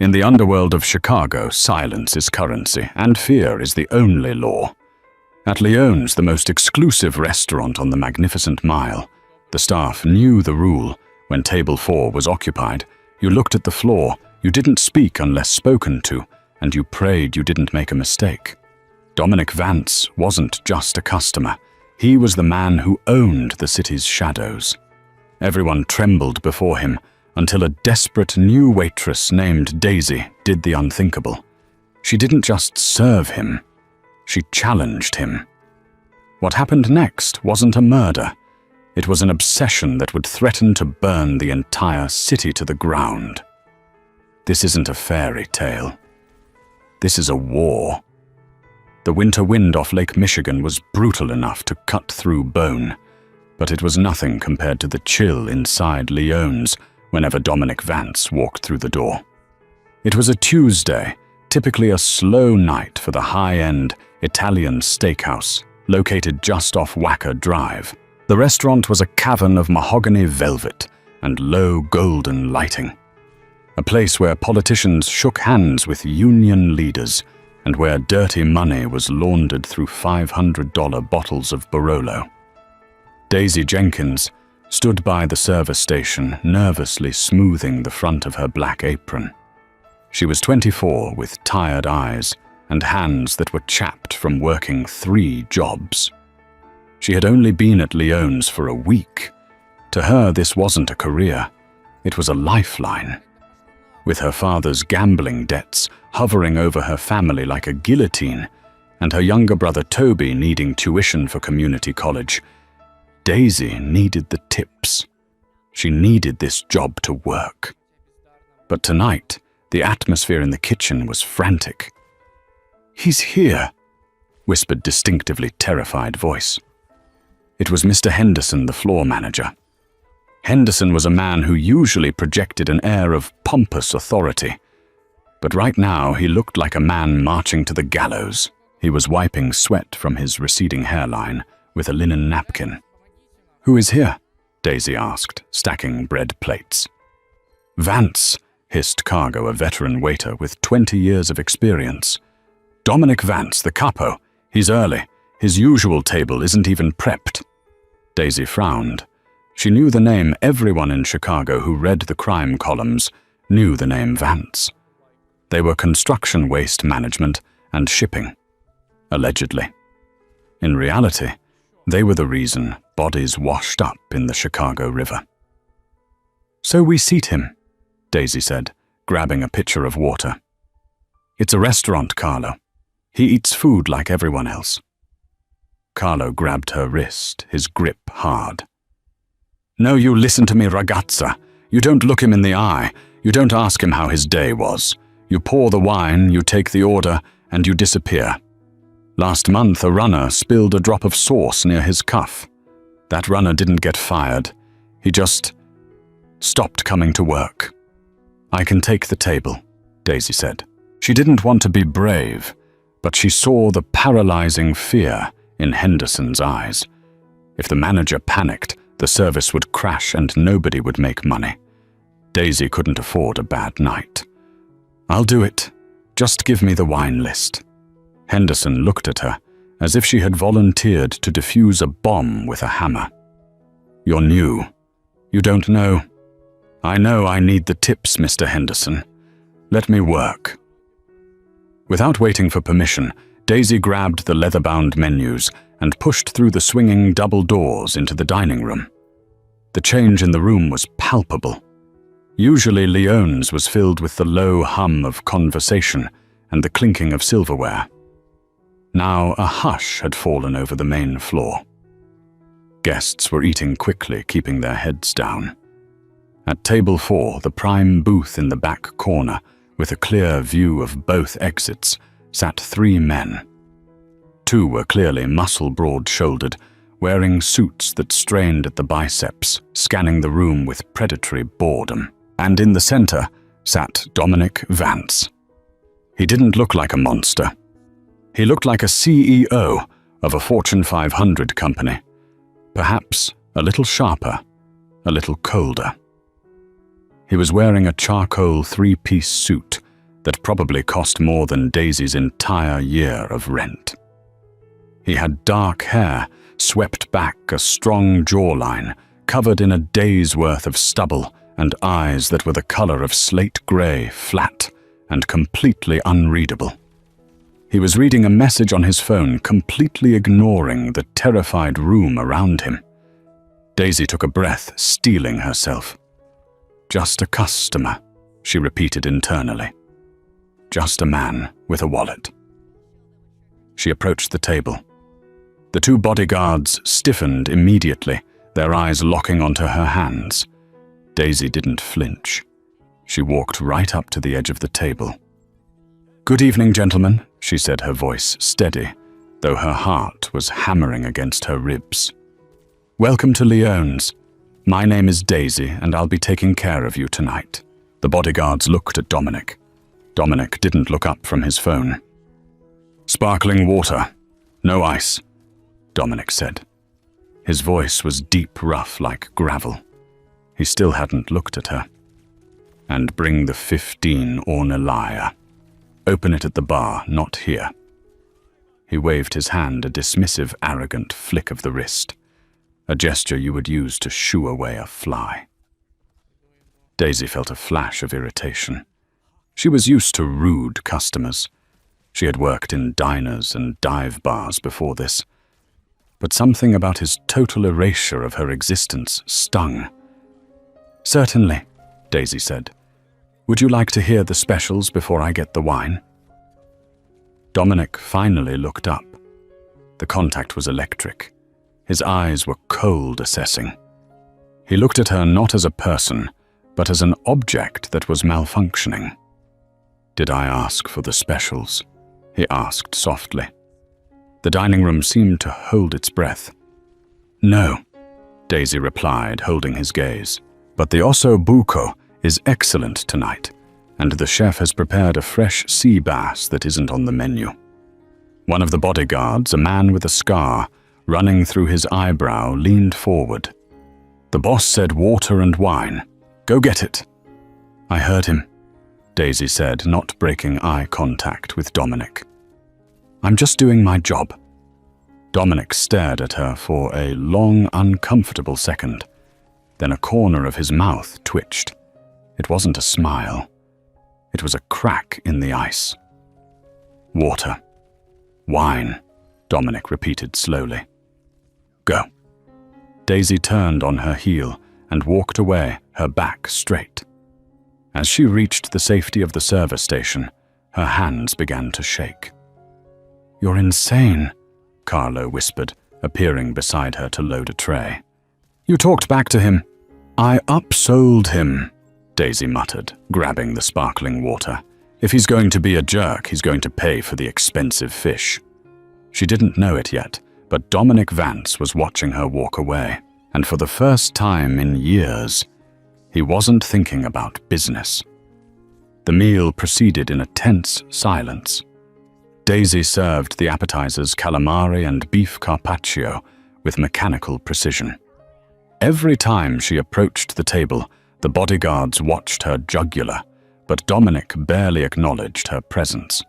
In the underworld of Chicago, silence is currency, and fear is the only law. At Leone's, the most exclusive restaurant on the Magnificent Mile, the staff knew the rule. When table 4 was occupied, you looked at the floor, you didn't speak unless spoken to, and you prayed you didn't make a mistake. Dominic Vance wasn't just a customer. He was the man who owned the city's shadows. Everyone trembled before him until a desperate new waitress named Daisy did the unthinkable. She didn't just serve him, she challenged him. What happened next wasn't a murder. It was an obsession that would threaten to burn the entire city to the ground. This isn't a fairy tale. This is a war. The winter wind off Lake Michigan was brutal enough to cut through bone, but it was nothing compared to the chill inside Leone's whenever Dominic Vance walked through the door. It was a Tuesday, typically a slow night for the high-end Italian steakhouse located just off Wacker Drive. The restaurant was a cavern of mahogany velvet and low golden lighting. A place where politicians shook hands with union leaders and where dirty money was laundered through $500 bottles of Barolo. Daisy Jenkins stood by the service station, nervously smoothing the front of her black apron. She was 24, with tired eyes and hands that were chapped from working 3 jobs. She had only been at Leone's for a week. To her, this wasn't a career. It was a lifeline. With her father's gambling debts hovering over her family like a guillotine, and her younger brother Toby needing tuition for community college, Daisy needed the tips. She needed this job to work. But tonight, the atmosphere in the kitchen was frantic. "He's here," whispered distinctively terrified voice. It was Mr. Henderson, the floor manager. Henderson was a man who usually projected an air of pompous authority. But right now, he looked like a man marching to the gallows. He was wiping sweat from his receding hairline with a linen napkin. "Who is here?" Daisy asked, stacking bread plates. "Vance," hissed Cargo, a veteran waiter with 20 years of experience. "Dominic Vance, the capo. He's early. His usual table isn't even prepped." Daisy frowned. She knew the name. Everyone in Chicago who read the crime columns knew the name Vance. They were construction waste management and shipping, allegedly. In reality, they were the reason bodies washed up in the Chicago River. "So we seat him," Daisy said, grabbing a pitcher of water. "It's a restaurant, Carlo. He eats food like everyone else." Carlo grabbed her wrist, his grip hard. "No, you listen to me, ragazza. You don't look him in the eye. You don't ask him how his day was. You pour the wine, you take the order, and you disappear. Last month, a runner spilled a drop of sauce near his cuff. That runner didn't get fired. He just stopped coming to work." "I can take the table," Daisy said. She didn't want to be brave, but she saw the paralyzing fear in Henderson's eyes. If the manager panicked, the service would crash and nobody would make money. Daisy couldn't afford a bad night. "I'll do it. Just give me the wine list." Henderson looked at her as if she had volunteered to defuse a bomb with a hammer. "You're new. You don't know." "I know I need the tips, Mr. Henderson. Let me work." Without waiting for permission, Daisy grabbed the leather-bound menus and pushed through the swinging double doors into the dining room. The change in the room was palpable. Usually Leone's was filled with the low hum of conversation and the clinking of silverware. Now a hush had fallen over the main floor. Guests were eating quickly, keeping their heads down. At table 4, the prime booth in the back corner, with a clear view of both exits, sat 3 men. 2 were clearly muscle-broad-shouldered, wearing suits that strained at the biceps, scanning the room with predatory boredom. And in the center sat Dominic Vance. He didn't look like a monster. He looked like a CEO of a Fortune 500 company, perhaps a little sharper, a little colder. He was wearing a charcoal 3-piece suit that probably cost more than Daisy's entire year of rent. He had dark hair, swept back a strong jawline, covered in a day's worth of stubble, and eyes that were the color of slate gray, flat, and completely unreadable. He was reading a message on his phone, completely ignoring the terrified room around him. Daisy took a breath, steeling herself. "Just a customer," she repeated internally. "Just a man with a wallet." She approached the table. The two bodyguards stiffened immediately, their eyes locking onto her hands. Daisy didn't flinch. She walked right up to the edge of the table. "Good evening, gentlemen," she said, her voice steady, though her heart was hammering against her ribs. "Welcome to Leone's. My name is Daisy, and I'll be taking care of you tonight." The bodyguards looked at Dominic. Dominic didn't look up from his phone. "Sparkling water, no ice," Dominic said. His voice was deep, rough, like gravel. He still hadn't looked at her. "And bring the 15 Ornelia. Open it at the bar, not here." He waved his hand, a dismissive, arrogant flick of the wrist, a gesture you would use to shoo away a fly. Daisy felt a flash of irritation. She was used to rude customers. She had worked in diners and dive bars before this. But something about his total erasure of her existence stung. "Certainly," Daisy said. "Would you like to hear the specials before I get the wine?" Dominic finally looked up. The contact was electric. His eyes were cold, assessing. He looked at her not as a person, but as an object that was malfunctioning. "Did I ask for the specials?" he asked softly. The dining room seemed to hold its breath. "No," Daisy replied, holding his gaze. "But the osso buco is excellent tonight, and the chef has prepared a fresh sea bass that isn't on the menu." One of the bodyguards, a man with a scar running through his eyebrow, leaned forward. "The boss said water and wine. Go get it." "I heard him," Daisy said, not breaking eye contact with Dominic. "I'm just doing my job." Dominic stared at her for a long, uncomfortable second. Then a corner of his mouth twitched. It wasn't a smile. It was a crack in the ice. "Water. Wine," Dominic repeated slowly. "Go." Daisy turned on her heel and walked away, her back straight. As she reached the safety of the service station, her hands began to shake. "You're insane," Carlo whispered, appearing beside her to load a tray. "You talked back to him." "I upsold him," Daisy muttered, grabbing the sparkling water. "If he's going to be a jerk, he's going to pay for the expensive fish." She didn't know it yet, but Dominic Vance was watching her walk away, and for the first time in years, he wasn't thinking about business. The meal proceeded in a tense silence. Daisy served the appetizers calamari and beef carpaccio with mechanical precision. Every time she approached the table, the bodyguards watched her jugular, but Dominic barely acknowledged her presence.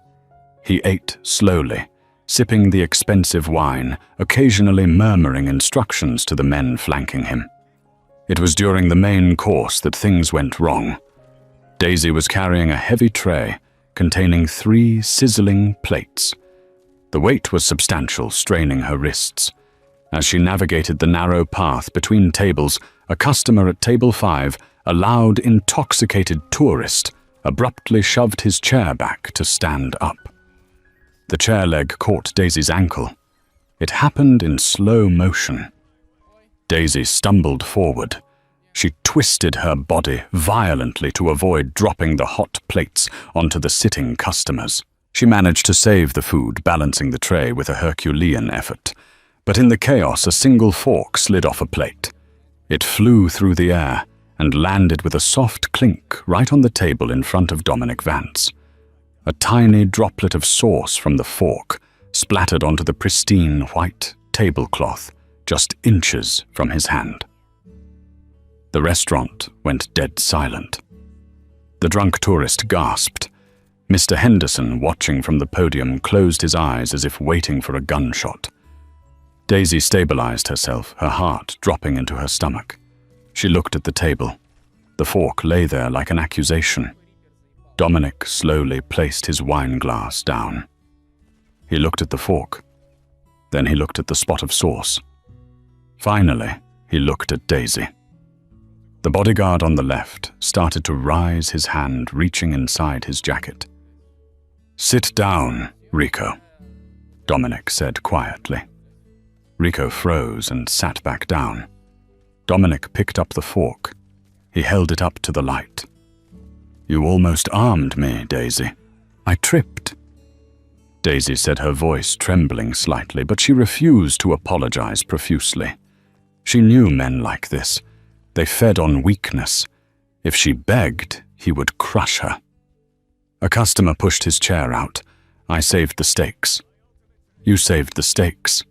He ate slowly, sipping the expensive wine, occasionally murmuring instructions to the men flanking him. It was during the main course that things went wrong. Daisy was carrying a heavy tray containing 3 sizzling plates. The weight was substantial, straining her wrists. As she navigated the narrow path between tables, a customer at table 5, a loud, intoxicated tourist, abruptly shoved his chair back to stand up. The chair leg caught Daisy's ankle. It happened in slow motion. Daisy stumbled forward. She twisted her body violently to avoid dropping the hot plates onto the sitting customers. She managed to save the food, balancing the tray with a Herculean effort. But in the chaos, a single fork slid off a plate. It flew through the air and landed with a soft clink right on the table in front of Dominic Vance. A tiny droplet of sauce from the fork splattered onto the pristine white tablecloth just inches from his hand. The restaurant went dead silent. The drunk tourist gasped. Mr. Henderson, watching from the podium, closed his eyes as if waiting for a gunshot. Daisy stabilized herself, her heart dropping into her stomach. She looked at the table. The fork lay there like an accusation. Dominic slowly placed his wine glass down. He looked at the fork. Then he looked at the spot of sauce. Finally, he looked at Daisy. The bodyguard on the left started to rise his hand, reaching inside his jacket. "Sit down, Rico," Dominic said quietly. Rico froze and sat back down. Dominic picked up the fork. He held it up to the light. "You almost armed me, Daisy. I tripped." Daisy said, her voice trembling slightly, but she refused to apologize profusely. She knew men like this. They fed on weakness. If she begged, he would crush her. A customer pushed his chair out. "I saved the steaks." "You saved the steaks,"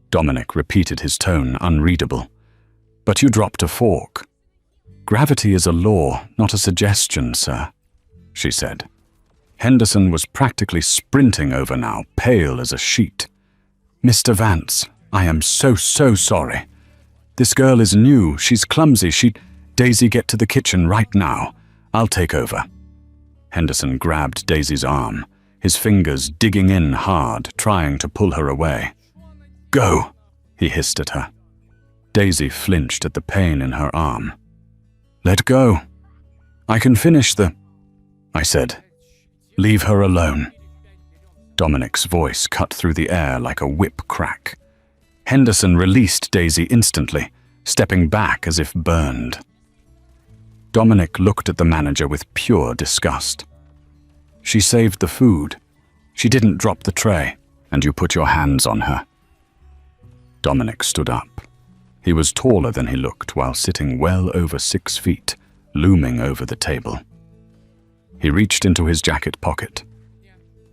Dominic repeated, his tone unreadable. "But you dropped a fork." "Gravity is a law, not a suggestion, sir," she said. Henderson was practically sprinting over now, pale as a sheet. "Mr. Vance, I am so sorry. This girl is new, she's clumsy, Daisy, get to the kitchen right now. I'll take over." Henderson grabbed Daisy's arm, his fingers digging in hard, trying to pull her away. "Go," he hissed at her. Daisy flinched at the pain in her arm. "Let go. I can finish I said. "Leave her alone." Dominic's voice cut through the air like a whip crack. Henderson released Daisy instantly, stepping back as if burned. Dominic looked at the manager with pure disgust. "She saved the food. She didn't drop the tray, and you put your hands on her." Dominic stood up. He was taller than he looked while sitting well over 6 feet, looming over the table. He reached into his jacket pocket.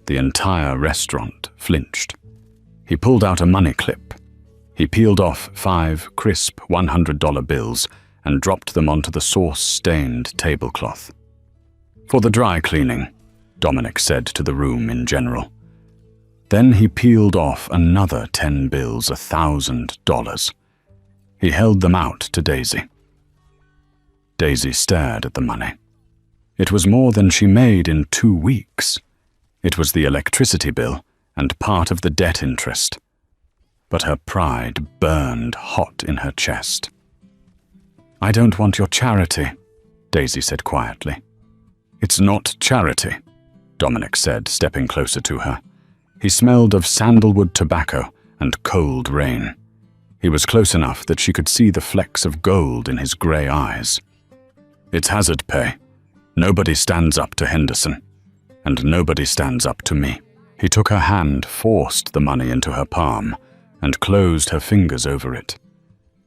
The entire restaurant flinched. He pulled out a money clip. He peeled off 5 crisp $100 bills and dropped them onto the sauce-stained tablecloth. "For the dry cleaning," Dominic said to the room in general. Then he peeled off another 10 bills, $1,000. He held them out to Daisy. Daisy stared at the money. It was more than she made in 2 weeks. It was the electricity bill and part of the debt interest. But her pride burned hot in her chest. "I don't want your charity," Daisy said quietly. "It's not charity," Dominic said, stepping closer to her. He smelled of sandalwood tobacco and cold rain. He was close enough that she could see the flecks of gold in his grey eyes. "It's hazard pay. Nobody stands up to Henderson, and nobody stands up to me." He took her hand, forced the money into her palm, and closed her fingers over it.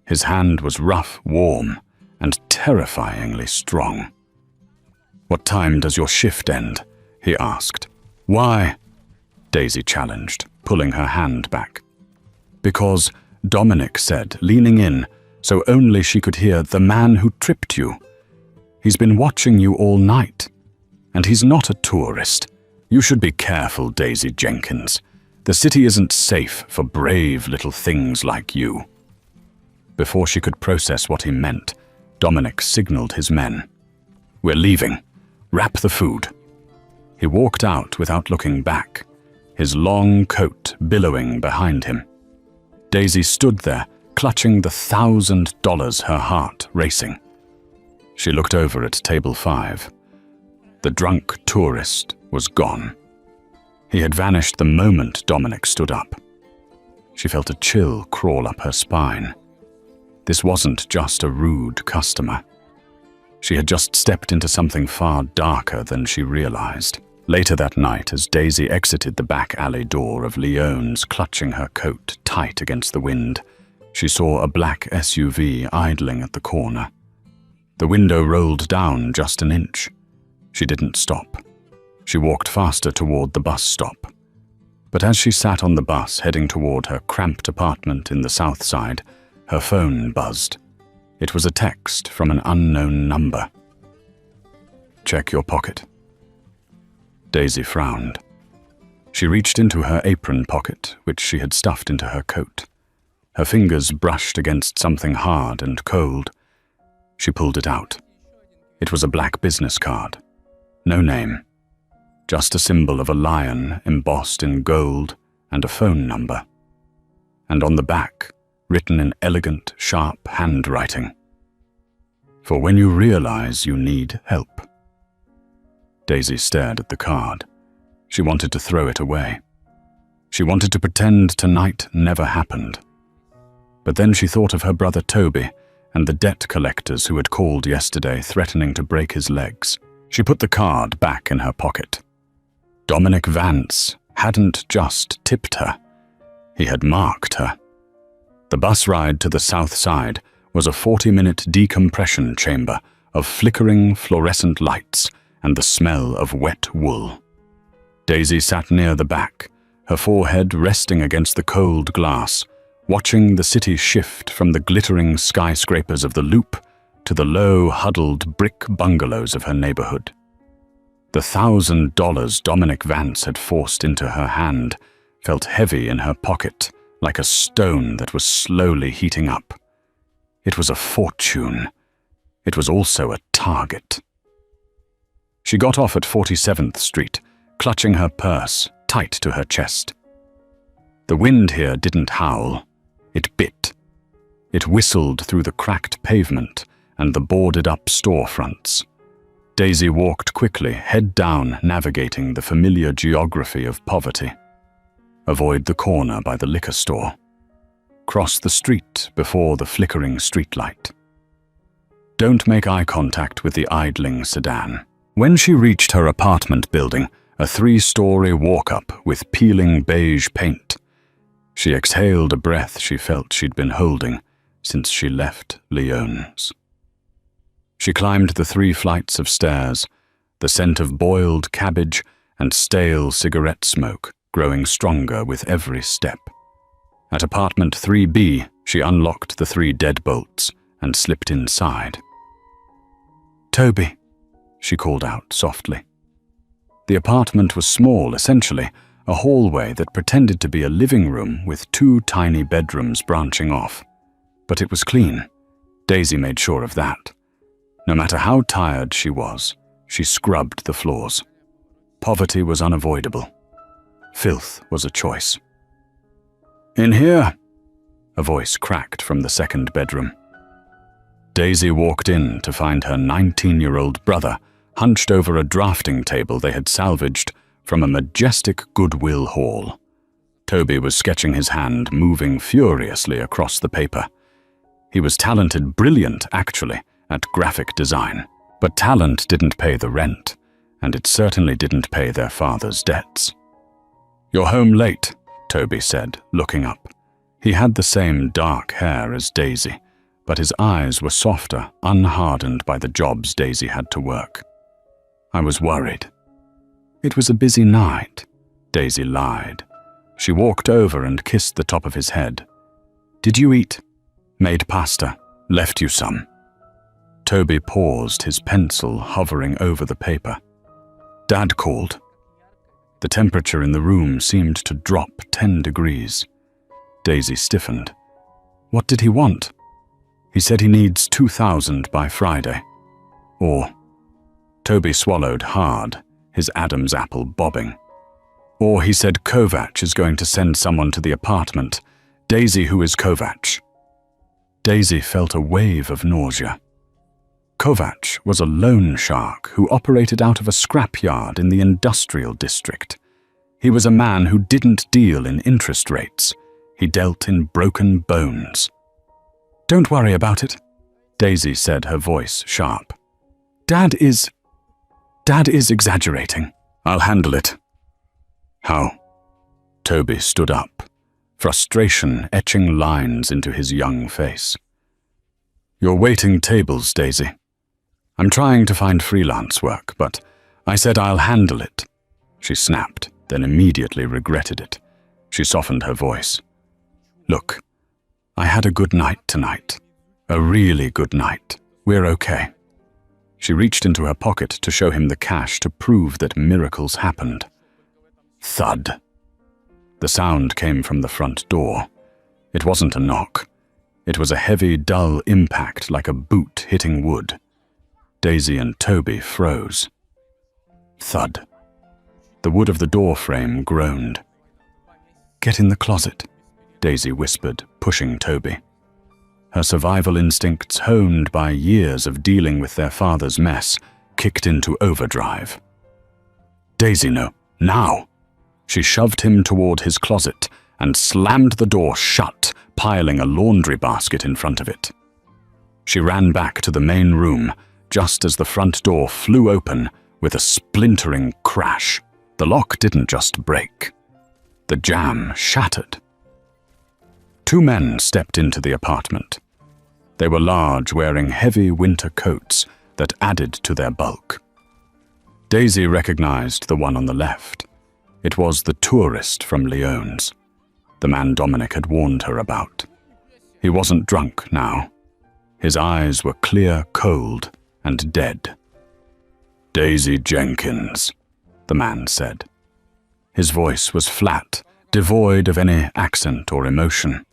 His hand was rough, warm, and terrifyingly strong. "What time does your shift end?" he asked. "Why?" Daisy challenged, pulling her hand back. "Because," Dominic said, leaning in, so only she could hear, "the man who tripped you. He's been watching you all night. And he's not a tourist. You should be careful, Daisy Jenkins. The city isn't safe for brave little things like you." Before she could process what he meant, Dominic signaled his men. "We're leaving. Wrap the food." He walked out without looking back, his long coat billowing behind him. Daisy stood there, clutching the $1,000, her heart racing. She looked over at table 5. The drunk tourist was gone. He had vanished the moment Dominic stood up. She felt a chill crawl up her spine. This wasn't just a rude customer. She had just stepped into something far darker than she realized. Later that night, as Daisy exited the back alley door of Leone's, clutching her coat tight against the wind, she saw a black SUV idling at the corner. The window rolled down just an inch. She didn't stop. She walked faster toward the bus stop. But as she sat on the bus heading toward her cramped apartment in the South Side, her phone buzzed. It was a text from an unknown number. "Check your pocket." Daisy frowned. She reached into her apron pocket, which she had stuffed into her coat. Her fingers brushed against something hard and cold. She pulled it out. It was a black business card. No name. Just a symbol of a lion embossed in gold and a phone number. And on the back, written in elegant, sharp handwriting. For when you realize you need help. Daisy stared at the card. She wanted to throw it away. She wanted to pretend tonight never happened. But then she thought of her brother Toby and the debt collectors who had called yesterday threatening to break his legs. She put the card back in her pocket. Dominic Vance hadn't just tipped her. He had marked her. The bus ride to the south side was a 40-minute decompression chamber of flickering fluorescent lights and the smell of wet wool. Daisy sat near the back, her forehead resting against the cold glass, watching the city shift from the glittering skyscrapers of the Loop to the low, huddled brick bungalows of her neighborhood. The $1,000 Dominic Vance had forced into her hand felt heavy in her pocket, like a stone that was slowly heating up. It was a fortune. It was also a target. She got off at 47th Street, clutching her purse tight to her chest. The wind here didn't howl. It bit. It whistled through the cracked pavement and the boarded-up storefronts. Daisy walked quickly, head down, navigating the familiar geography of poverty. Avoid the corner by the liquor store. Cross the street before the flickering streetlight. Don't make eye contact with the idling sedan. When she reached her apartment building, a 3-story walk-up with peeling beige paint, she exhaled a breath she felt she'd been holding since she left Leone's. She climbed the 3 flights of stairs, the scent of boiled cabbage and stale cigarette smoke growing stronger with every step. At apartment 3B, she unlocked the 3 deadbolts and slipped inside. "Toby," she called out softly. The apartment was small, essentially, a hallway that pretended to be a living room with 2 tiny bedrooms branching off. But it was clean. Daisy made sure of that. No matter how tired she was, she scrubbed the floors. Poverty was unavoidable. Filth was a choice. "In here," a voice cracked from the second bedroom. Daisy walked in to find her 19-year-old brother hunched over a drafting table they had salvaged from a majestic Goodwill haul. Toby was sketching his hand, moving furiously across the paper. He was talented, brilliant, actually, at graphic design. But talent didn't pay the rent, and it certainly didn't pay their father's debts. "You're home late," Toby said, looking up. He had the same dark hair as Daisy, but his eyes were softer, unhardened by the jobs Daisy had to work. "I was worried." "It was a busy night," Daisy lied. She walked over and kissed the top of his head. "Did you eat?" "Made pasta. Left you some." Toby paused, his pencil hovering over the paper. "Dad called." The temperature in the room seemed to drop 10 degrees. Daisy stiffened. "What did he want?" "He said he needs 2,000 by Friday." "Or..." Toby swallowed hard, his Adam's apple bobbing. "Or he said Kovac is going to send someone to the apartment. Daisy, who is Kovac?" Daisy felt a wave of nausea. Kovac was a loan shark who operated out of a scrapyard in the industrial district. He was a man who didn't deal in interest rates. He dealt in broken bones. "Don't worry about it," Daisy said, her voice sharp. Dad is exaggerating. I'll handle it." "How?" Toby stood up, frustration etching lines into his young face. "You're waiting tables, Daisy. I'm trying to find freelance work, but I said I'll handle it." She snapped, then immediately regretted it. She softened her voice. "Look, I had a good night tonight. A really good night. We're okay." She reached into her pocket to show him the cash to prove that miracles happened. Thud. The sound came from the front door. It wasn't a knock. It was a heavy, dull impact like a boot hitting wood. Daisy and Toby froze. Thud. The wood of the door frame groaned. "Get in the closet," Daisy whispered, pushing Toby. Her survival instincts, honed by years of dealing with their father's mess, kicked into overdrive. "Daisy, no, now!" She shoved him toward his closet and slammed the door shut, piling a laundry basket in front of it. She ran back to the main room just as the front door flew open with a splintering crash. The lock didn't just break. The jamb shattered. Two men stepped into the apartment. They were large, wearing heavy winter coats that added to their bulk. Daisy recognized the one on the left. It was the tourist from Lyons, the man Dominic had warned her about. He wasn't drunk now. His eyes were clear, cold, and dead. "Daisy Jenkins," the man said. His voice was flat, devoid of any accent or emotion.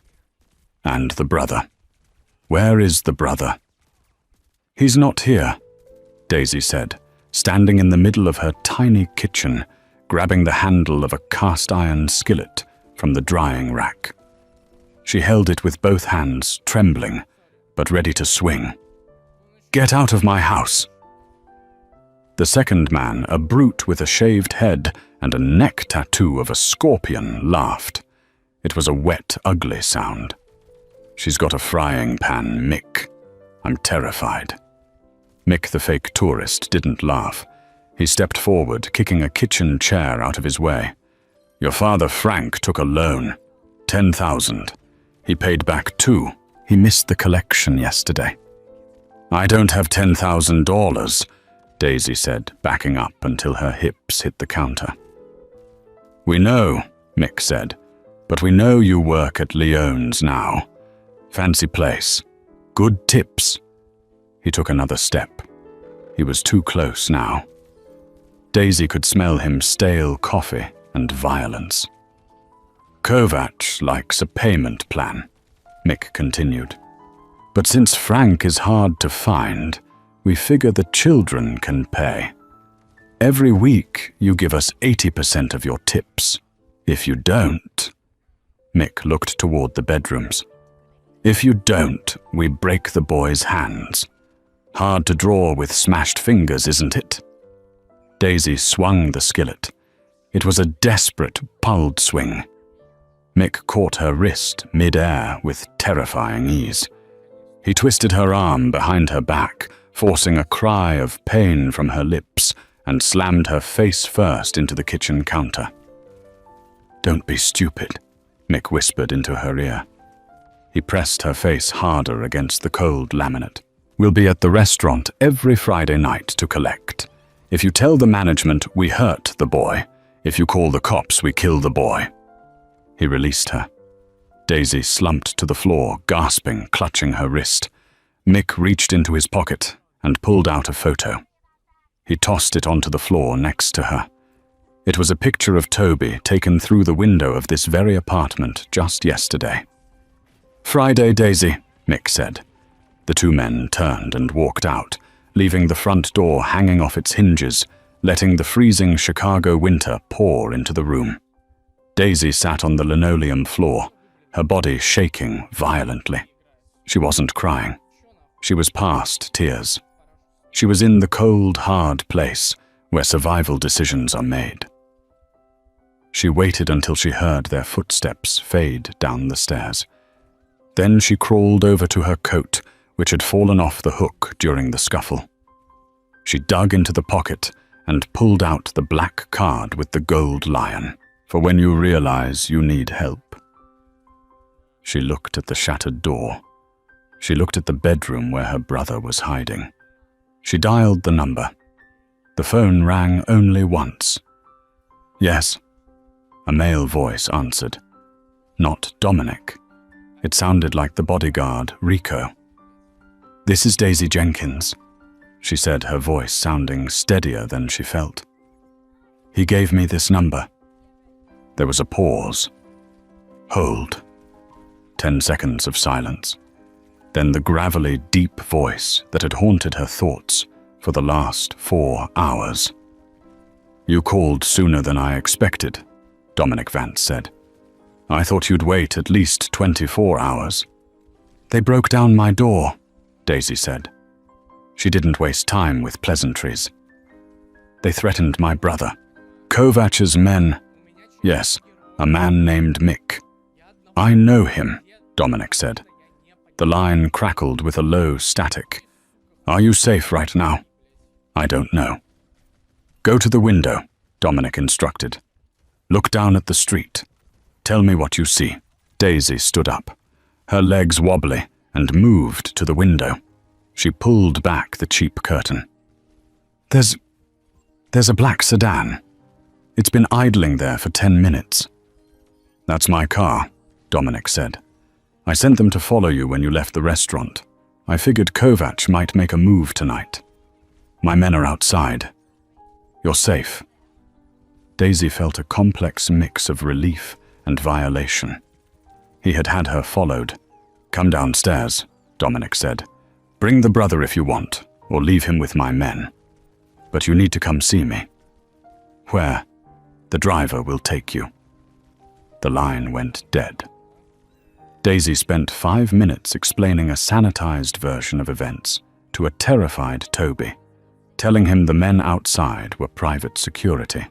"And the brother. Where is the brother?" "He's not here," Daisy said, standing in the middle of her tiny kitchen, grabbing the handle of a cast-iron skillet from the drying rack. She held it with both hands, trembling, but ready to swing. "Get out of my house!" The second man, a brute with a shaved head and a neck tattoo of a scorpion, laughed. It was a wet, ugly sound. "She's got a frying pan, Mick. I'm terrified." Mick, the fake tourist, didn't laugh. He stepped forward, kicking a kitchen chair out of his way. "Your father Frank took a loan. 10,000. He paid back 2. He missed the collection yesterday." "I don't have $10,000, Daisy said, backing up until her hips hit the counter. "We know," Mick said, "but we know you work at Lyons now. Fancy place. Good tips." He took another step. He was too close now. Daisy could smell him stale coffee and violence. "Kovac likes a payment plan," Mick continued. "But since Frank is hard to find, we figure the children can pay. Every week you give us 80% of your tips. If you don't..." Mick looked toward the bedrooms. "If you don't, we break the boy's hands. Hard to draw with smashed fingers, isn't it?" Daisy swung the skillet. It was a desperate, pulled swing. Mick caught her wrist mid-air with terrifying ease. He twisted her arm behind her back, forcing a cry of pain from her lips, and slammed her face first into the kitchen counter. "Don't be stupid," Mick whispered into her ear. He pressed her face harder against the cold laminate. "We'll be at the restaurant every Friday night to collect. If you tell the management, we hurt the boy. If you call the cops, we kill the boy." He released her. Daisy slumped to the floor, gasping, clutching her wrist. Mick reached into his pocket and pulled out a photo. He tossed it onto the floor next to her. It was a picture of Toby taken through the window of this very apartment just yesterday. "Friday, Daisy," Mick said. The two men turned and walked out, leaving the front door hanging off its hinges, letting the freezing Chicago winter pour into the room. Daisy sat on the linoleum floor, her body shaking violently. She wasn't crying. She was past tears. She was in the cold, hard place where survival decisions are made. She waited until she heard their footsteps fade down the stairs. Then she crawled over to her coat, which had fallen off the hook during the scuffle. She dug into the pocket and pulled out the black card with the gold lion, for when you realize you need help. She looked at the shattered door. She looked at the bedroom where her brother was hiding. She dialed the number. The phone rang only once. "Yes," a male voice answered. Not Dominic. It sounded like the bodyguard, Rico. "This is Daisy Jenkins." she said, her voice sounding steadier than she felt. He gave me this number. There was a pause. Hold. 10 seconds of silence. Then the gravelly, deep voice that had haunted her thoughts for the last 4 hours. You called sooner than I expected, Dominic Vance said. I thought you'd wait at least 24 hours. They broke down my door, Daisy said. She didn't waste time with pleasantries. They threatened my brother. Kovach's men. Yes, a man named Mick. I know him, Dominic said. The line crackled with a low static. Are you safe right now? I don't know. Go to the window, Dominic instructed. Look down at the street. Tell me what you see. Daisy stood up, her legs wobbly, and moved to the window. She pulled back the cheap curtain. There's a black sedan. It's been idling there for 10 minutes. That's my car, Dominic said. I sent them to follow you when you left the restaurant. I figured Kovach might make a move tonight. My men are outside. You're safe. Daisy felt a complex mix of relief and violation. He had had her followed. Come downstairs, Dominic said. Bring the brother if you want, or leave him with my men. But you need to come see me. Where? The driver will take you. The line went dead. Daisy spent 5 minutes explaining a sanitized version of events to a terrified Toby, telling him the men outside were private security.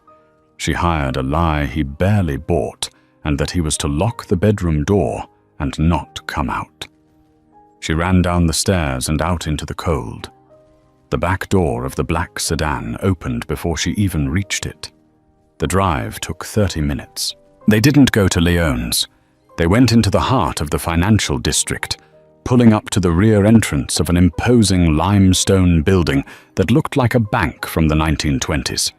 She hired a lie he barely bought, and that he was to lock the bedroom door and not come out. She ran down the stairs and out into the cold. The back door of the black sedan opened before she even reached it. The drive took 30 minutes. They didn't go to Leone's. They went into the heart of the financial district, pulling up to the rear entrance of an imposing limestone building that looked like a bank from the 1920s.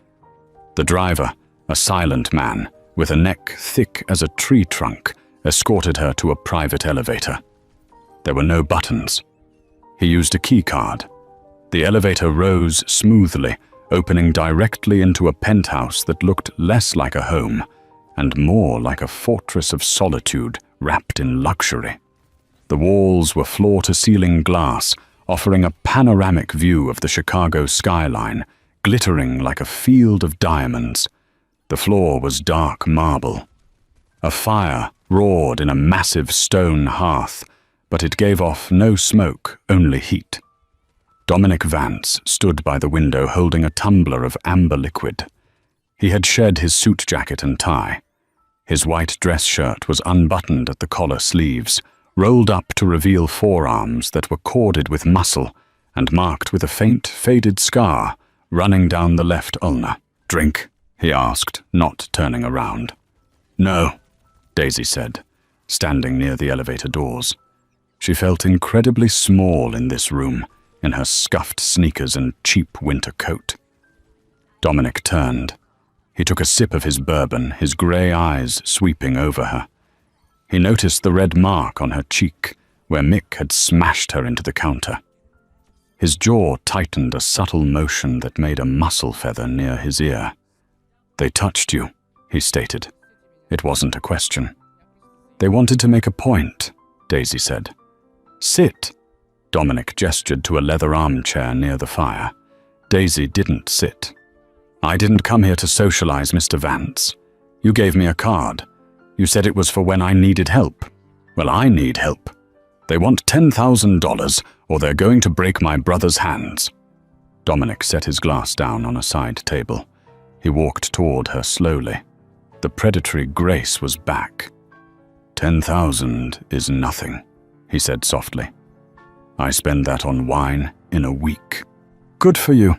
The driver, a silent man with a neck thick as a tree trunk, escorted her to a private elevator. There were no buttons. He used a key card. The elevator rose smoothly, opening directly into a penthouse that looked less like a home and more like a fortress of solitude wrapped in luxury. The walls were floor-to-ceiling glass, offering a panoramic view of the Chicago skyline, glittering like a field of diamonds. The floor was dark marble. A fire roared in a massive stone hearth, but it gave off no smoke, only heat. Dominic Vance stood by the window holding a tumbler of amber liquid. He had shed his suit jacket and tie. His white dress shirt was unbuttoned at the collar sleeves, rolled up to reveal forearms that were corded with muscle and marked with a faint, faded scar running down the left ulna. Drink? He asked, not turning around. No, Daisy said, standing near the elevator doors. She felt incredibly small in this room, in her scuffed sneakers and cheap winter coat. Dominic turned. He took a sip of his bourbon, his grey eyes sweeping over her. He noticed the red mark on her cheek, where Mick had smashed her into the counter. His jaw tightened a subtle motion that made a mussel feather near his ear. They touched you, he stated. It wasn't a question. They wanted to make a point, Daisy said. Sit. Dominic gestured to a leather armchair near the fire. Daisy didn't sit. I didn't come here to socialize, Mr. Vance. You gave me a card. You said it was for when I needed help. Well, I need help. They want $10,000 or they're going to break my brother's hands. Dominic set his glass down on a side table. He walked toward her slowly. The predatory grace was back. 10,000 is nothing, he said softly. I spend that on wine in a week. Good for you,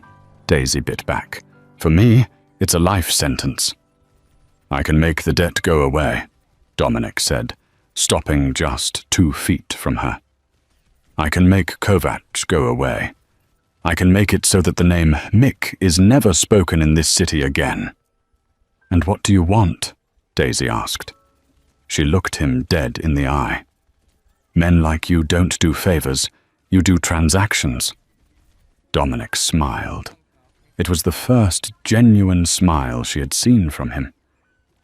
Daisy bit back. For me, it's a life sentence. I can make the debt go away, Dominic said, stopping just 2 feet from her. I can make Kovach go away. I can make it so that the name Mick is never spoken in this city again. And what do you want? Daisy asked. She looked him dead in the eye. Men like you don't do favors, you do transactions. Dominic smiled. It was the first genuine smile she had seen from him.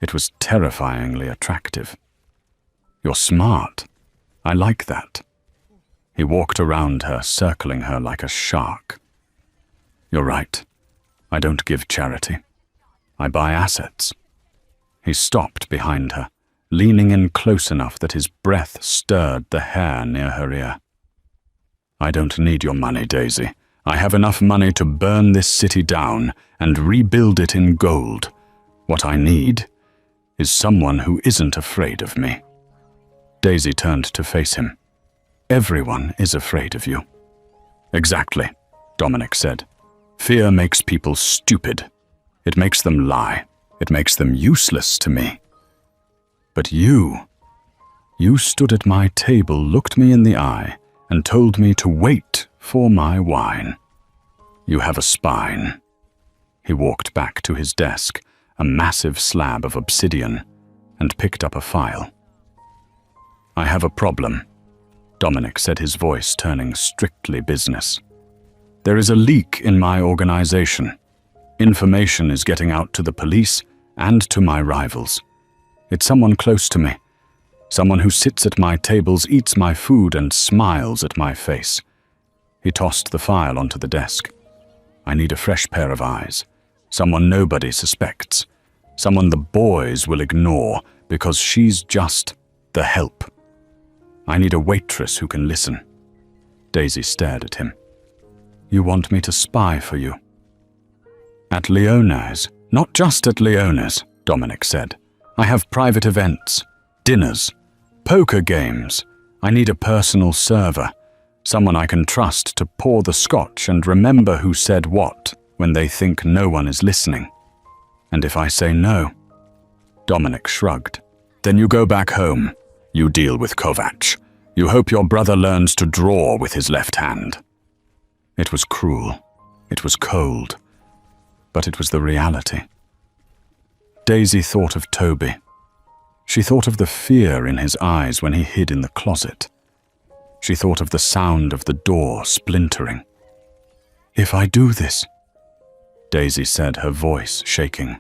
It was terrifyingly attractive. "You're smart. I like that." He walked around her, circling her like a shark. "You're right. I don't give charity. I buy assets." He stopped behind her, leaning in close enough that his breath stirred the hair near her ear. "I don't need your money, Daisy. I have enough money to burn this city down and rebuild it in gold. What I need is someone who isn't afraid of me." Daisy turned to face him. "Everyone is afraid of you." "Exactly," Dominic said. "Fear makes people stupid. It makes them lie. It makes them useless to me. But you stood at my table, looked me in the eye, and told me to wait for my wine. You have a spine." He walked back to his desk, a massive slab of obsidian, and picked up a file. "I have a problem," Dominic said, his voice turning strictly business. "There is a leak in my organization. Information is getting out to the police and to my rivals. It's someone close to me. Someone who sits at my tables, eats my food, and smiles at my face." He tossed the file onto the desk. "I need a fresh pair of eyes. Someone nobody suspects. Someone the boys will ignore because she's just the help. I need a waitress who can listen." Daisy stared at him. "You want me to spy for you?" "At Leona's, not just at Leona's," Dominic said. "I have private events, dinners, poker games. I need a personal server, someone I can trust to pour the scotch and remember who said what when they think no one is listening. And if I say no?" Dominic shrugged. "Then you go back home. You deal with Kovac. You hope your brother learns to draw with his left hand." It was cruel. It was cold. But it was the reality. Daisy thought of Toby. She thought of the fear in his eyes when he hid in the closet. She thought of the sound of the door splintering. "If I do this," Daisy said, her voice shaking,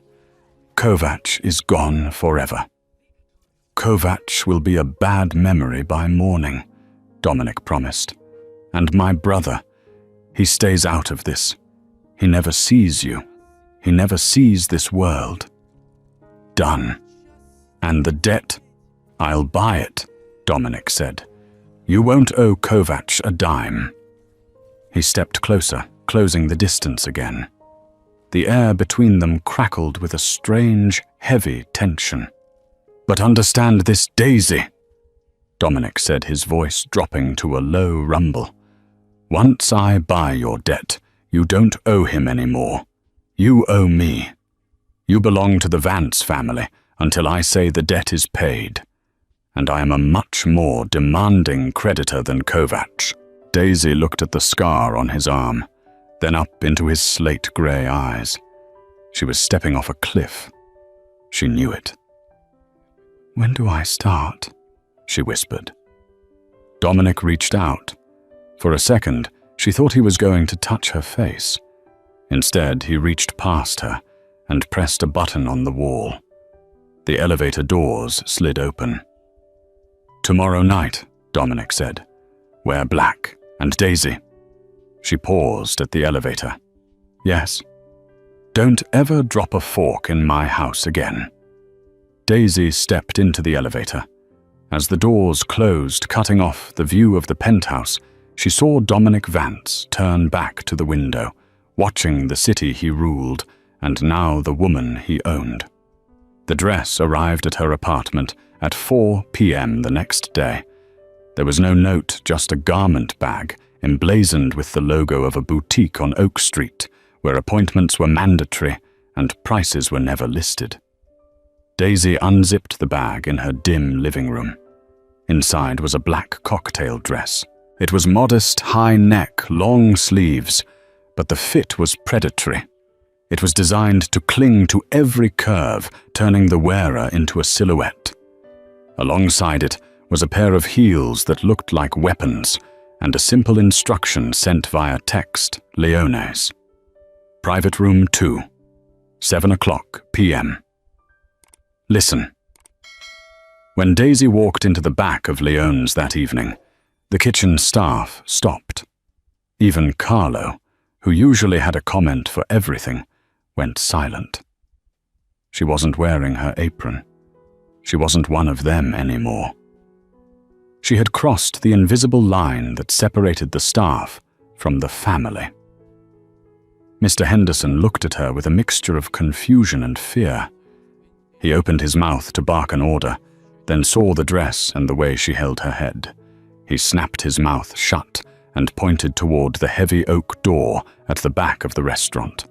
"Kovac is gone forever." "Kovac will be a bad memory by morning," Dominic promised. "And my brother, he stays out of this. He never sees you. He never sees this world." "Done. And the debt? I'll buy it," Dominic said. "You won't owe Kovac a dime." He stepped closer, closing the distance again. The air between them crackled with a strange, heavy tension. "But understand this, Daisy," Dominic said, his voice dropping to a low rumble. "Once I buy your debt, you don't owe him anymore. You owe me. You belong to the Vance family until I say the debt is paid. And I am a much more demanding creditor than Kovac." Daisy looked at the scar on his arm, then up into his slate-grey eyes. She was stepping off a cliff. She knew it. "When do I start?" she whispered. Dominic reached out. For a second, she thought he was going to touch her face. Instead, he reached past her and pressed a button on the wall. The elevator doors slid open. "Tomorrow night," Dominic said. "Wear black. And Daisy." She paused at the elevator. "Yes. Don't ever drop a fork in my house again." Daisy stepped into the elevator. As the doors closed, cutting off the view of the penthouse, she saw Dominic Vance turn back to the window, watching the city he ruled and now the woman he owned. The dress arrived at her apartment at 4 p.m. the next day. There was no note, just a garment bag emblazoned with the logo of a boutique on Oak Street, where appointments were mandatory and prices were never listed. Daisy unzipped the bag in her dim living room. Inside was a black cocktail dress. It was modest, high neck, long sleeves, but the fit was predatory. It was designed to cling to every curve, turning the wearer into a silhouette. Alongside it was a pair of heels that looked like weapons, and a simple instruction sent via text, Leone's. Private room 2, 7:00 p.m. Listen. When Daisy walked into the back of Leone's that evening, the kitchen staff stopped. Even Carlo, who usually had a comment for everything, went silent. She wasn't wearing her apron. She wasn't one of them anymore. She had crossed the invisible line that separated the staff from the family. Mr. Henderson looked at her with a mixture of confusion and fear. He opened his mouth to bark an order, then saw the dress and the way she held her head. He snapped his mouth shut and pointed toward the heavy oak door at the back of the restaurant.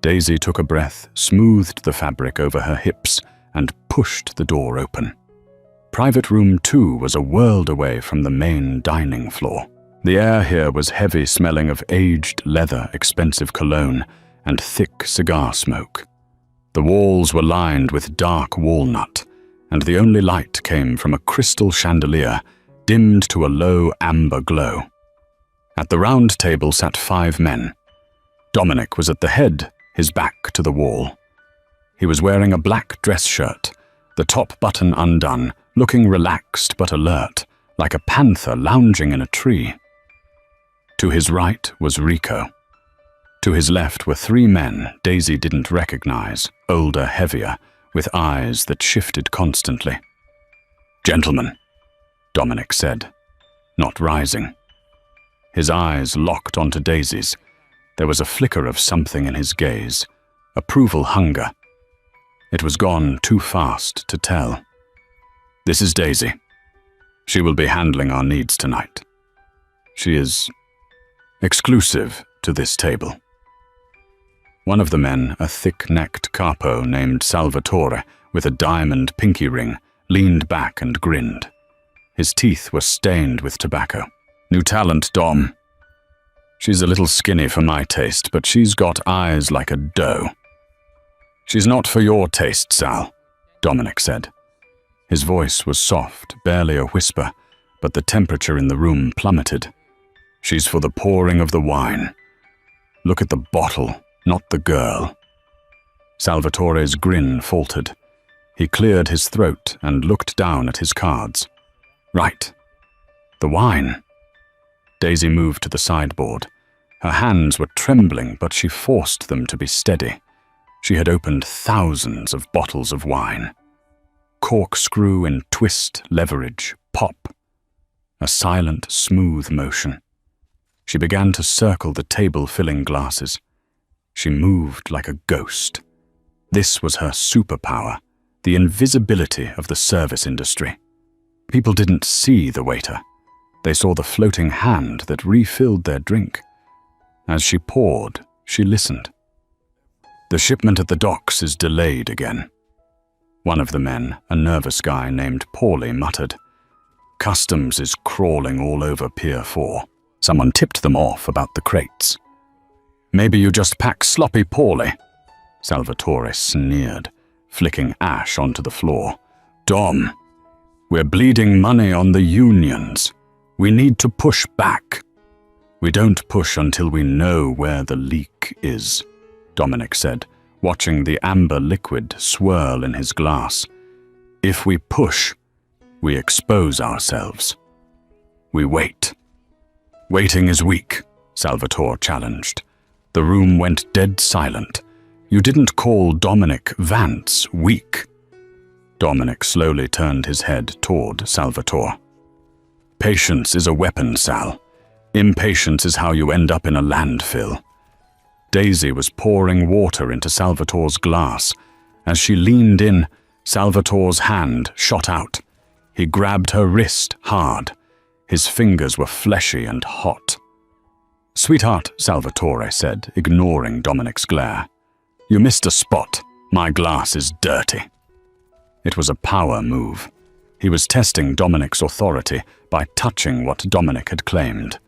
Daisy took a breath, smoothed the fabric over her hips, and pushed the door open. Private room 2 was a world away from the main dining floor. The air here was heavy, smelling of aged leather, expensive cologne, and thick cigar smoke. The walls were lined with dark walnut, and the only light came from a crystal chandelier, dimmed to a low amber glow. At the round table sat 5 men. Dominic was at the head, his back to the wall. He was wearing a black dress shirt, the top button undone, looking relaxed but alert, like a panther lounging in a tree. To his right was Rico. To his left were 3 men Daisy didn't recognize, older, heavier, with eyes that shifted constantly. "Gentlemen," Dominic said, not rising. His eyes locked onto Daisy's. There was a flicker of something in his gaze, approval hunger. It was gone too fast to tell. "This is Daisy. She will be handling our needs tonight. She is exclusive to this table." One of the men, a thick-necked capo named Salvatore with a diamond pinky ring, leaned back and grinned. His teeth were stained with tobacco. "New talent, Dom. She's a little skinny for my taste, but she's got eyes like a doe." "She's not for your taste, Sal," Dominic said. His voice was soft, barely a whisper, but the temperature in the room plummeted. "She's for the pouring of the wine. Look at the bottle, not the girl." Salvatore's grin faltered. He cleared his throat and looked down at his cards. "Right. The wine." Daisy moved to the sideboard. Her hands were trembling, but she forced them to be steady. She had opened thousands of bottles of wine. Corkscrew and twist, leverage, pop. A silent, smooth motion. She began to circle the table, filling glasses. She moved like a ghost. This was her superpower, the invisibility of the service industry. People didn't see the waiter. They saw the floating hand that refilled their drink. As she poured, she listened. "The shipment at the docks is delayed again." One of the men, a nervous guy named Paulie, muttered. "Customs is crawling all over Pier 4. Someone tipped them off about the crates." "Maybe you just pack sloppy, Paulie," Salvatore sneered, flicking ash onto the floor. "Dom, we're bleeding money on the unions. We need to push back." "We don't push until we know where the leak is," Dominic said, watching the amber liquid swirl in his glass. "If we push, we expose ourselves. We wait." "Waiting is weak," Salvatore challenged. The room went dead silent. "You didn't call Dominic Vance weak." Dominic slowly turned his head toward Salvatore. "Patience is a weapon, Sal. Impatience is how you end up in a landfill." Daisy was pouring water into Salvatore's glass. As she leaned in, Salvatore's hand shot out. He grabbed her wrist hard. His fingers were fleshy and hot. "Sweetheart," Salvatore said, ignoring Dominic's glare. "You missed a spot. My glass is dirty." It was a power move. He was testing Dominic's authority by touching what Dominic had claimed.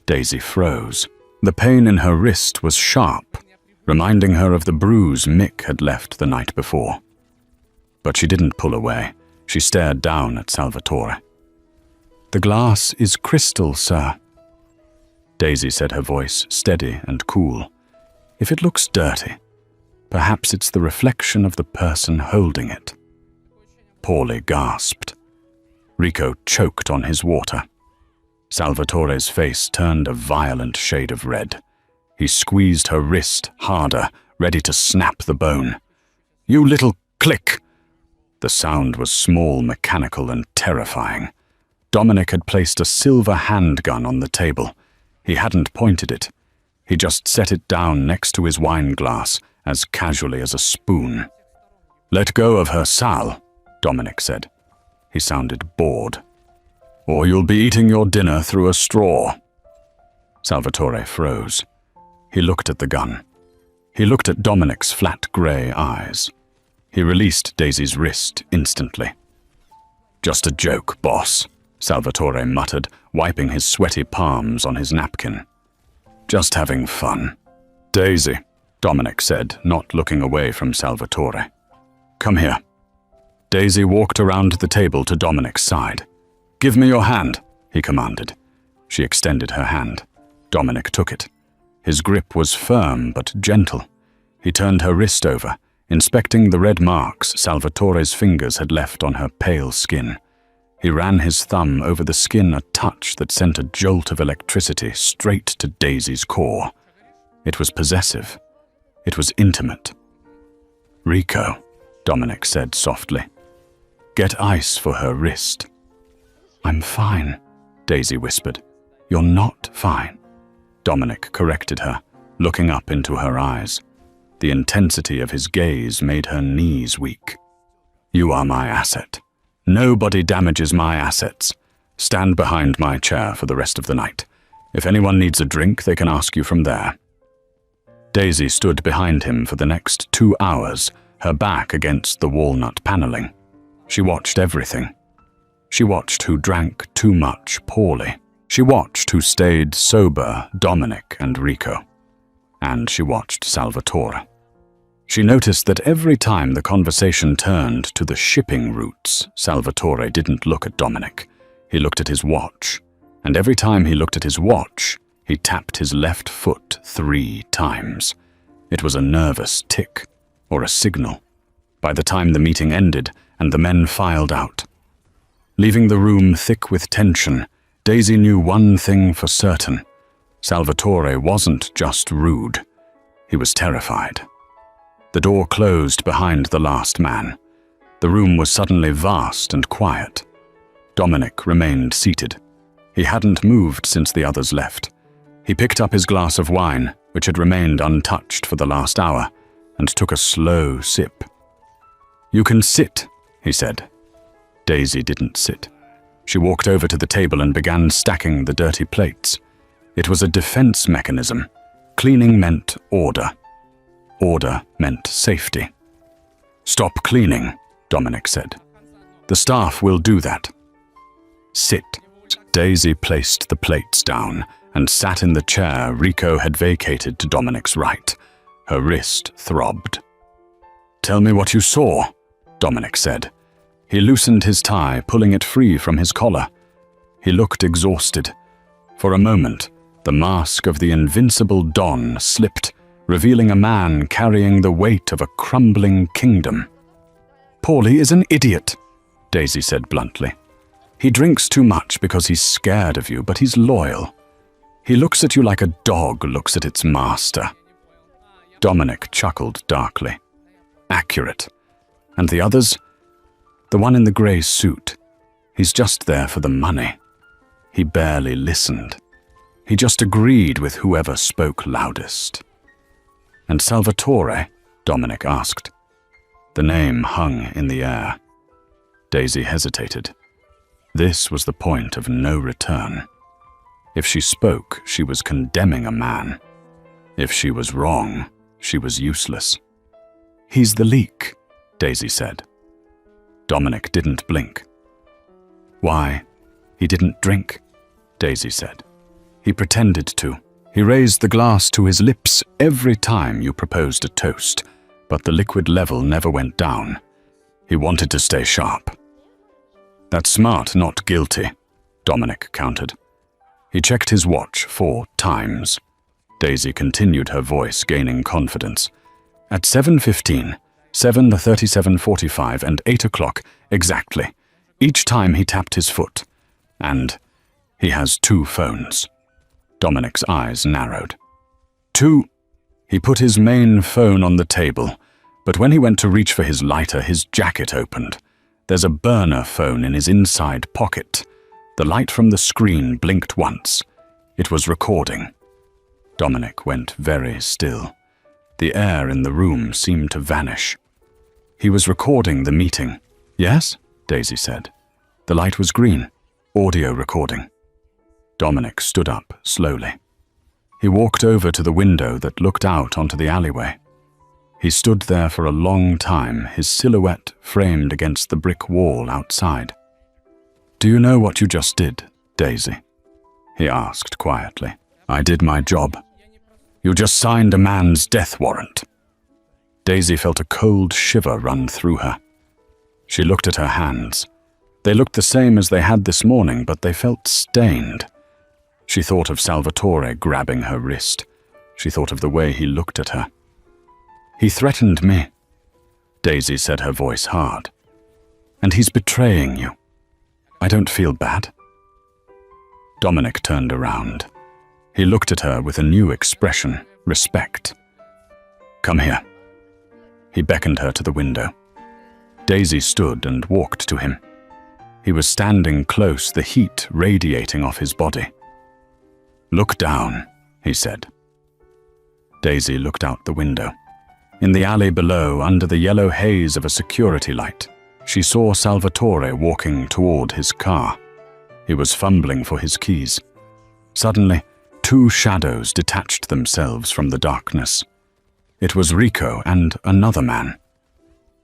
Daisy froze. The pain in her wrist was sharp, reminding her of the bruise Mick had left the night before. But she didn't pull away. She stared down at Salvatore. "The glass is crystal, sir," Daisy said, her voice steady and cool. If it looks dirty, perhaps it's the reflection of the person holding it. Paulie gasped. Rico choked on his water. Salvatore's face turned a violent shade of red. He squeezed her wrist harder, ready to snap the bone. "You little click!" The sound was small, mechanical, and terrifying. Dominic had placed a silver handgun on the table. He hadn't pointed it. He just set it down next to his wine glass, as casually as a spoon. "Let go of her, Sal," Dominic said. He sounded bored. "Or you'll be eating your dinner through a straw." Salvatore froze. He looked at the gun. He looked at Dominic's flat grey eyes. He released Daisy's wrist instantly. "Just a joke, boss," Salvatore muttered, wiping his sweaty palms on his napkin. "Just having fun." "Daisy," Dominic said, not looking away from Salvatore. "Come here." Daisy walked around the table to Dominic's side. "Give me your hand," he commanded. She extended her hand. Dominic took it. His grip was firm but gentle. He turned her wrist over, inspecting the red marks Salvatore's fingers had left on her pale skin. He ran his thumb over the skin, a touch that sent a jolt of electricity straight to Daisy's core. It was possessive. It was intimate. "Rico," Dominic said softly. "Get ice for her wrist." "I'm fine," Daisy whispered. "You're not fine." Dominic corrected her, looking up into her eyes. The intensity of his gaze made her knees weak. "You are my asset. Nobody damages my assets. Stand behind my chair for the rest of the night. If anyone needs a drink, they can ask you from there." Daisy stood behind him for the next 2 hours, her back against the walnut paneling. She watched everything. She watched who drank too much poorly. She watched who stayed sober, Dominic and Rico. And she watched Salvatore. She noticed that every time the conversation turned to the shipping routes, Salvatore didn't look at Dominic. He looked at his watch. And every time he looked at his watch, he tapped his left foot 3 times. It was a nervous tick, or a signal. By the time the meeting ended and the men filed out, leaving the room thick with tension, Daisy knew one thing for certain. Salvatore wasn't just rude. He was terrified. The door closed behind the last man. The room was suddenly vast and quiet. Dominic remained seated. He hadn't moved since the others left. He picked up his glass of wine, which had remained untouched for the last hour, and took a slow sip. "You can sit," he said. Daisy didn't sit. She walked over to the table and began stacking the dirty plates. It was a defense mechanism. Cleaning meant order. Order meant safety. "Stop cleaning," Dominic said. "The staff will do that." "Sit." Daisy placed the plates down and sat in the chair Rico had vacated to Dominic's right. Her wrist throbbed. "Tell me what you saw," Dominic said. He loosened his tie, pulling it free from his collar. He looked exhausted. For a moment, the mask of the invincible Don slipped, revealing a man carrying the weight of a crumbling kingdom. "Paulie is an idiot," Daisy said bluntly. "He drinks too much because he's scared of you, but he's loyal. He looks at you like a dog looks at its master." Dominic chuckled darkly. "Accurate. And the others? The one in the grey suit. He's just there for the money." He barely listened. He just agreed with whoever spoke loudest. "And Salvatore?" Dominic asked. The name hung in the air. Daisy hesitated. This was the point of no return. If she spoke, she was condemning a man. If she was wrong, she was useless. "He's the leak," Daisy said. Dominic didn't blink. "Why? He didn't drink," Daisy said. "He pretended to. He raised the glass to his lips every time you proposed a toast, but the liquid level never went down. He wanted to stay sharp." "That's smart, not guilty," Dominic countered. He checked his watch 4 times. Daisy continued, her voice gaining confidence. At 7:15, 7:37:45, and 8 o'clock exactly. Each time he tapped his foot. And he has 2 phones. Dominic's eyes narrowed. 2. He put his main phone on the table, but when he went to reach for his lighter, his jacket opened. There's a burner phone in his inside pocket. The light from the screen blinked once. It was recording. Dominic went very still. The air in the room seemed to vanish. He was recording the meeting. Yes? Daisy said. The light was green. Audio recording. Dominic stood up slowly. He walked over to the window that looked out onto the alleyway. He stood there for a long time, his silhouette framed against the brick wall outside. "Do you know what you just did, Daisy?" he asked quietly. "I did my job. You just signed a man's death warrant." Daisy felt a cold shiver run through her. She looked at her hands. They looked the same as they had this morning, but they felt stained. She thought of Salvatore grabbing her wrist. She thought of the way he looked at her. "He threatened me," Daisy said, her voice hard. "And he's betraying you. I don't feel bad." Dominic turned around. He looked at her with a new expression, respect. "Come here." He beckoned her to the window. Daisy stood and walked to him. He was standing close, the heat radiating off his body. "Look down," he said. Daisy looked out the window. In the alley below, under the yellow haze of a security light, she saw Salvatore walking toward his car. He was fumbling for his keys. Suddenly, 2 shadows detached themselves from the darkness. It was Rico and another man.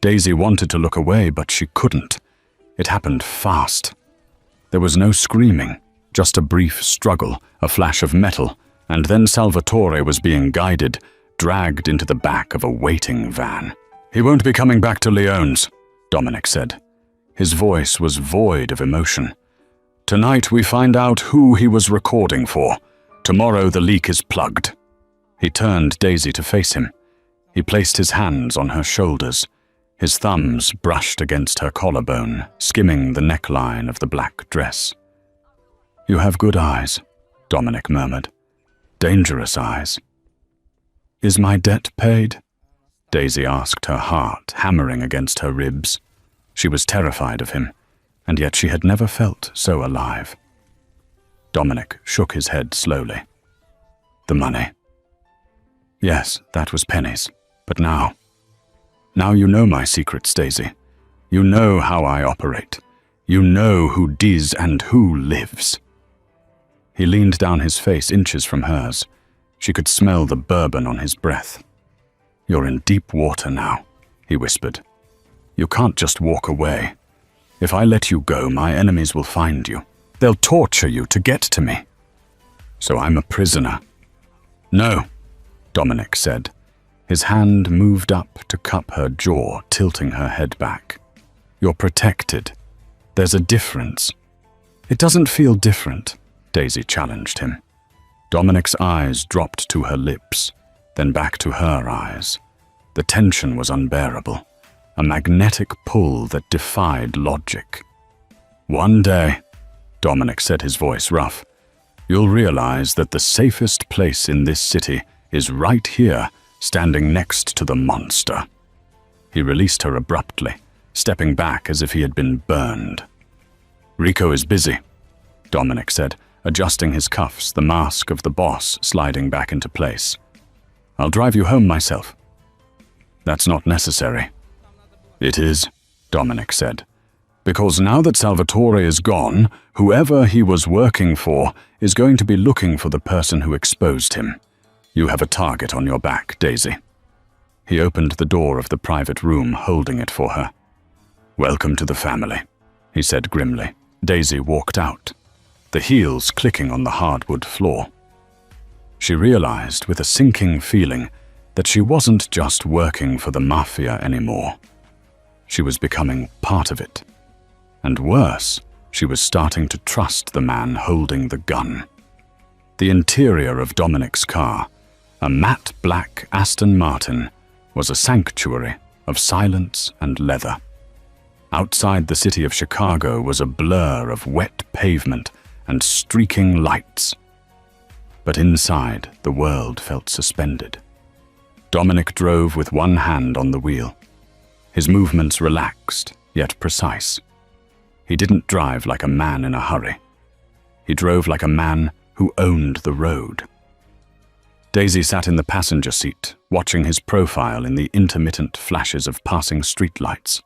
Daisy wanted to look away, but she couldn't. It happened fast. There was no screaming, just a brief struggle, a flash of metal, and then Salvatore was being guided, dragged into the back of a waiting van. "He won't be coming back to Leone's," Dominic said. His voice was void of emotion. "Tonight we find out who he was recording for. Tomorrow the leak is plugged." He turned Daisy to face him. He placed his hands on her shoulders. His thumbs brushed against her collarbone, skimming the neckline of the black dress. "You have good eyes," Dominic murmured. "Dangerous eyes." "Is my debt paid?" Daisy asked, her heart hammering against her ribs. She was terrified of him, and yet she had never felt so alive. Dominic shook his head slowly. "The money." "Yes, that was pennies. But now you know my secrets, Daisy. You know how I operate. You know who dies and who lives." He leaned down, his face inches from hers. She could smell the bourbon on his breath. "You're in deep water now," he whispered. "You can't just walk away. If I let you go, my enemies will find you. They'll torture you to get to me. So I'm a prisoner." "No," Dominic said. His hand moved up to cup her jaw, tilting her head back. "You're protected. There's a difference." "It doesn't feel different," Daisy challenged him. Dominic's eyes dropped to her lips, then back to her eyes. The tension was unbearable, a magnetic pull that defied logic. "One day," Dominic said, his voice rough, "you'll realize that the safest place in this city is right here, standing next to the monster." He released her abruptly, stepping back as if he had been burned. "Rico is busy," Dominic said, adjusting his cuffs, the mask of the boss sliding back into place. "I'll drive you home myself." "That's not necessary." "It is," Dominic said, "because now that Salvatore is gone, whoever he was working for is going to be looking for the person who exposed him. You have a target on your back, Daisy." He opened the door of the private room, holding it for her. "Welcome to the family," he said grimly. Daisy walked out, the heels clicking on the hardwood floor. She realized with a sinking feeling that she wasn't just working for the Mafia anymore. She was becoming part of it. And worse, she was starting to trust the man holding the gun. The interior of Dominic's car, a matte black Aston Martin, was a sanctuary of silence and leather. Outside the city of Chicago was a blur of wet pavement and streaking lights. But inside, the world felt suspended. Dominic drove with one hand on the wheel. His movements relaxed, yet precise. He didn't drive like a man in a hurry. He drove like a man who owned the road. Daisy sat in the passenger seat, watching his profile in the intermittent flashes of passing streetlights.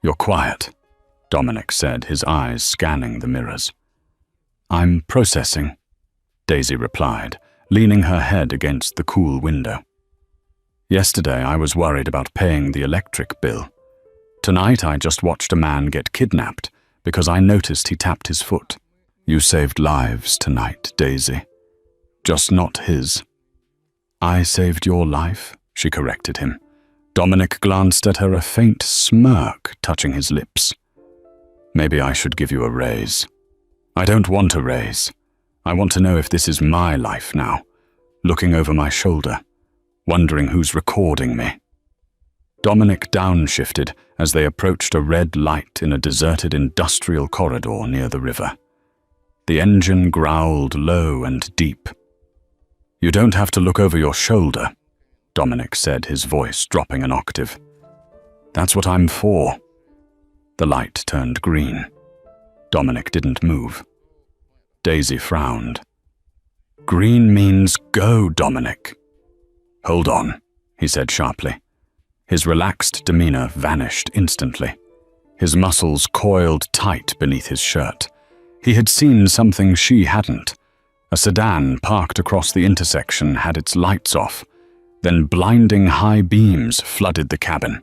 "You're quiet," Dominic said, his eyes scanning the mirrors. "I'm processing," Daisy replied, leaning her head against the cool window. "Yesterday I was worried about paying the electric bill. Tonight I just watched a man get kidnapped because I noticed he tapped his foot. You saved lives tonight, Daisy. Just not his." "I saved your life," she corrected him. Dominic glanced at her, a faint smirk touching his lips. "Maybe I should give you a raise." "I don't want a raise. I want to know if this is my life now, looking over my shoulder, wondering who's recording me." Dominic downshifted as they approached a red light in a deserted industrial corridor near the river. The engine growled low and deep. "You don't have to look over your shoulder," Dominic said, his voice dropping an octave. "That's what I'm for." The light turned green. Dominic didn't move. Daisy frowned. "Green means go, Dominic." "Hold on," he said sharply. His relaxed demeanor vanished instantly. His muscles coiled tight beneath his shirt. He had seen something she hadn't. A sedan parked across the intersection had its lights off. Then blinding high beams flooded the cabin.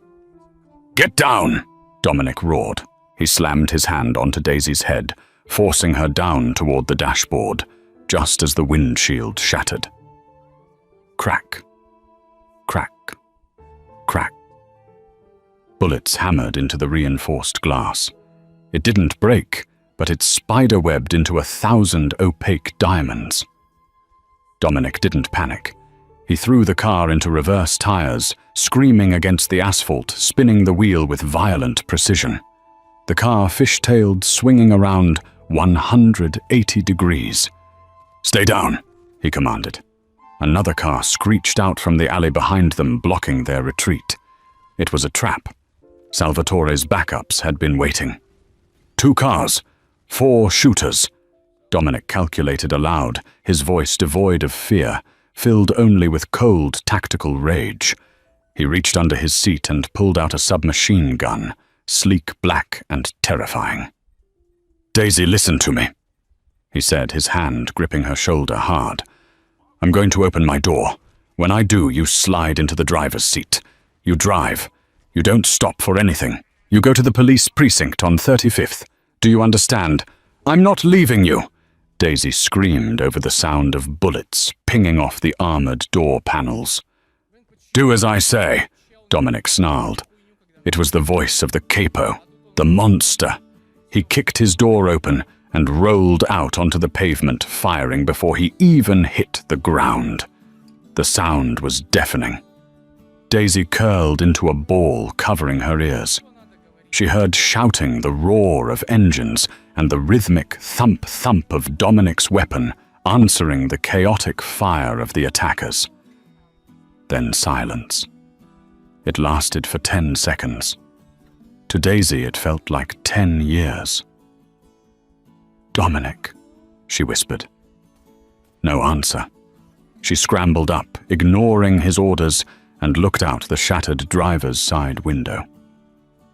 "Get down!" Dominic roared. He slammed his hand onto Daisy's head, forcing her down toward the dashboard, just as the windshield shattered. Crack. Crack. Crack. Bullets hammered into the reinforced glass. It didn't break, but it spiderwebbed into 1,000 opaque diamonds. Dominic didn't panic. He threw the car into reverse tires, screaming against the asphalt, spinning the wheel with violent precision. The car fishtailed, swinging around 180 degrees. "Stay down," he commanded. Another car screeched out from the alley behind them, blocking their retreat. It was a trap. Salvatore's backups had been waiting. 2 cars, 4 shooters. Dominic calculated aloud, his voice devoid of fear, filled only with cold, tactical rage. He reached under his seat and pulled out a submachine gun, sleek, black, and terrifying. "Daisy, listen to me," he said, his hand gripping her shoulder hard. "I'm going to open my door. When I do, you slide into the driver's seat. You drive. You don't stop for anything. You go to the police precinct on 35th. Do you understand? I'm not leaving you!" Daisy screamed over the sound of bullets pinging off the armored door panels. "Do as I say," Dominic snarled. It was the voice of the capo, the monster. He kicked his door open and rolled out onto the pavement, firing before he even hit the ground. The sound was deafening. Daisy curled into a ball, covering her ears. She heard shouting, the roar of engines, and the rhythmic thump-thump of Dominic's weapon answering the chaotic fire of the attackers. Then silence. It lasted for 10 seconds. To Daisy, it felt like 10 years. "Dominic," she whispered. No answer. She scrambled up, ignoring his orders, and looked out the shattered driver's side window.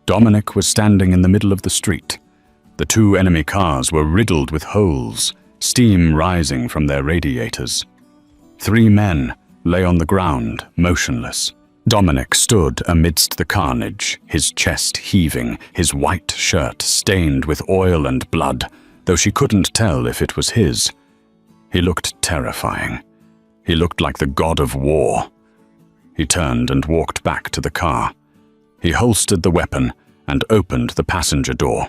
Dominic was standing in the middle of the street. The 2 enemy cars were riddled with holes, steam rising from their radiators. 3 men lay on the ground, motionless. Dominic stood amidst the carnage, his chest heaving, his white shirt stained with oil and blood, though she couldn't tell if it was his. He looked terrifying. He looked like the god of war. He turned and walked back to the car. He holstered the weapon and opened the passenger door.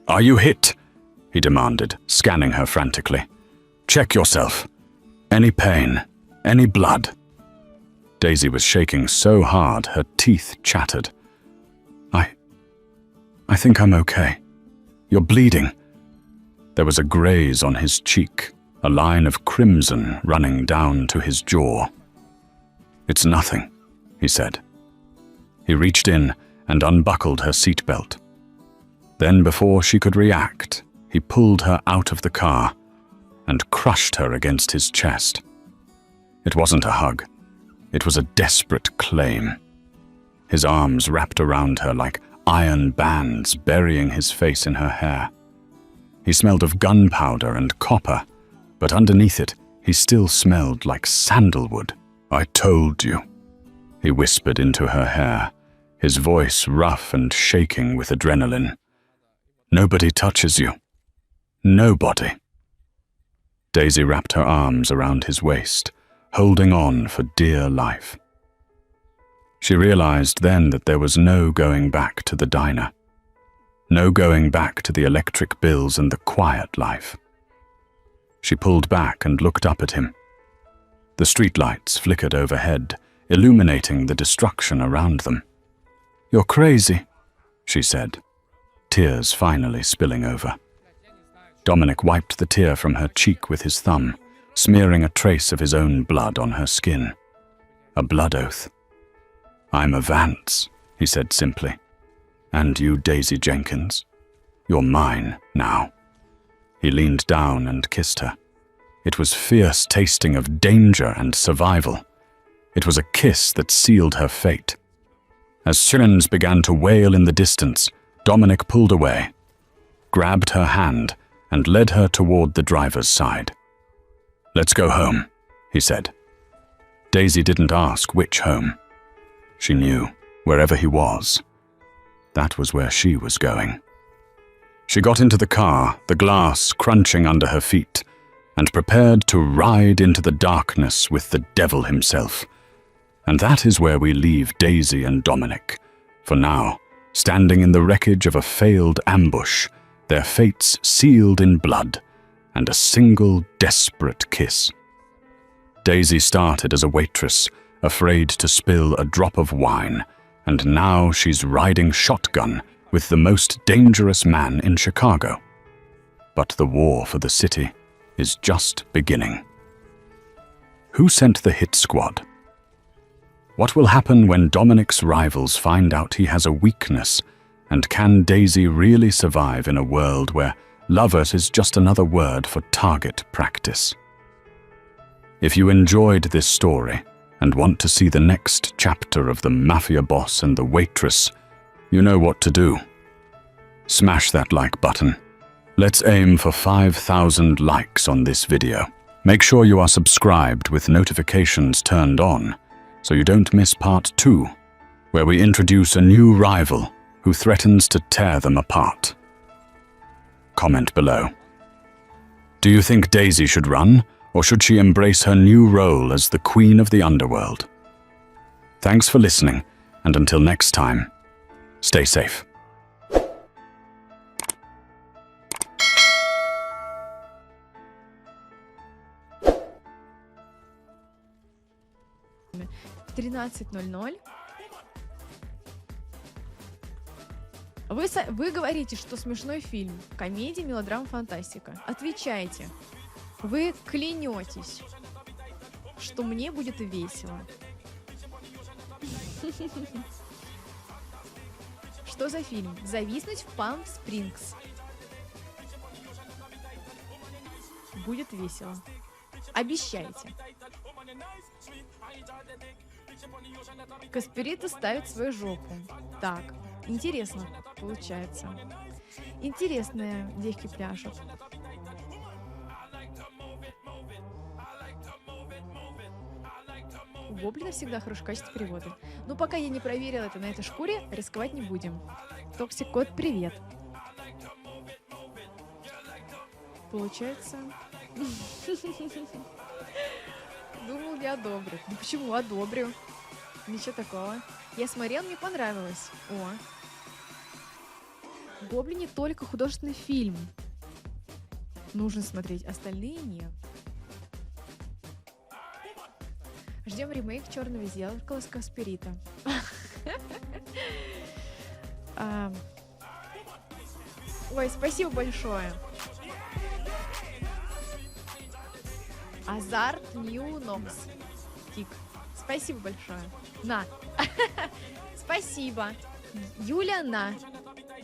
"Are you hit?" he demanded, scanning her frantically. Check yourself. Any pain, any blood. Daisy was shaking so hard her teeth chattered. I think I'm okay. You're bleeding. There was a graze on his cheek, a line of crimson running down to his jaw. It's nothing, he said. He reached in and unbuckled her seatbelt. Then, before she could react, he pulled her out of the car and crushed her against his chest. It wasn't a hug. It was a desperate claim. His arms wrapped around her like iron bands, burying his face in her hair. He smelled of gunpowder and copper, but underneath it, he still smelled like sandalwood. I told you, he whispered into her hair, his voice rough and shaking with adrenaline. Nobody touches you. Nobody. Daisy wrapped her arms around his waist, holding on for dear life. She realized then that there was no going back to the diner. No going back to the electric bills and the quiet life. She pulled back and looked up at him. The streetlights flickered overhead, illuminating the destruction around them. You're crazy, she said, tears finally spilling over. Dominic wiped the tear from her cheek with his thumb, smearing a trace of his own blood on her skin. A blood oath. I'm a Vance, he said simply. And you, Daisy Jenkins? You're mine now. He leaned down and kissed her. It was fierce tasting of danger and survival. It was a kiss that sealed her fate. As sirens began to wail in the distance, Dominic pulled away, grabbed her hand, and led her toward the driver's side. Let's go home, he said. Daisy didn't ask which home. She knew, wherever he was, that was where she was going. She got into the car, the glass crunching under her feet, and prepared to ride into the darkness with the devil himself. And that is where we leave Daisy and Dominic, for now, standing in the wreckage of a failed ambush, their fates sealed in blood, and a single desperate kiss. Daisy started as a waitress, afraid to spill a drop of wine, and now she's riding shotgun with the most dangerous man in Chicago. But the war for the city is just beginning. Who sent the hit squad? What will happen when Dominic's rivals find out he has a weakness, and can Daisy really survive in a world where lovers is just another word for target practice? If you enjoyed this story and want to see the next chapter of the Mafia boss and the waitress, you know what to do. Smash that like button. Let's aim for 5,000 likes on this video. Make sure you are subscribed with notifications turned on so you don't miss part 2, where we introduce a new rival who threatens to tear them apart. Comment below. Do you think Daisy should run, or should she embrace her new role as the queen of the underworld? Thanks for listening, and until next time, stay safe. В 13:00. Вы говорите, что смешной фильм, комедия, мелодрама, фантастика. Отвечайте. Вы клянетесь, что мне будет весело. Что за фильм? Зависнуть в Палм-Спрингс. Будет весело. Обещайте. Каспирита ставит свою жопу. Так, интересно получается. Интересные девки пляшут. У Гоблина всегда хорошее качество перевода. Но пока я не проверила это на этой шкуре, рисковать не будем. Токсик Кот, привет. Получается... Думал, я одобрю. Да почему одобрю? Ничего такого. Я смотрел, мне понравилось. О. Гоблин не только художественный фильм. Нужно смотреть, остальные нет. Ждем ремейк «Черного зеркала» с Каспирита. Ой, спасибо большое. Азарт Нью Нокс. Тик. Спасибо большое. На. Спасибо. Юля, на.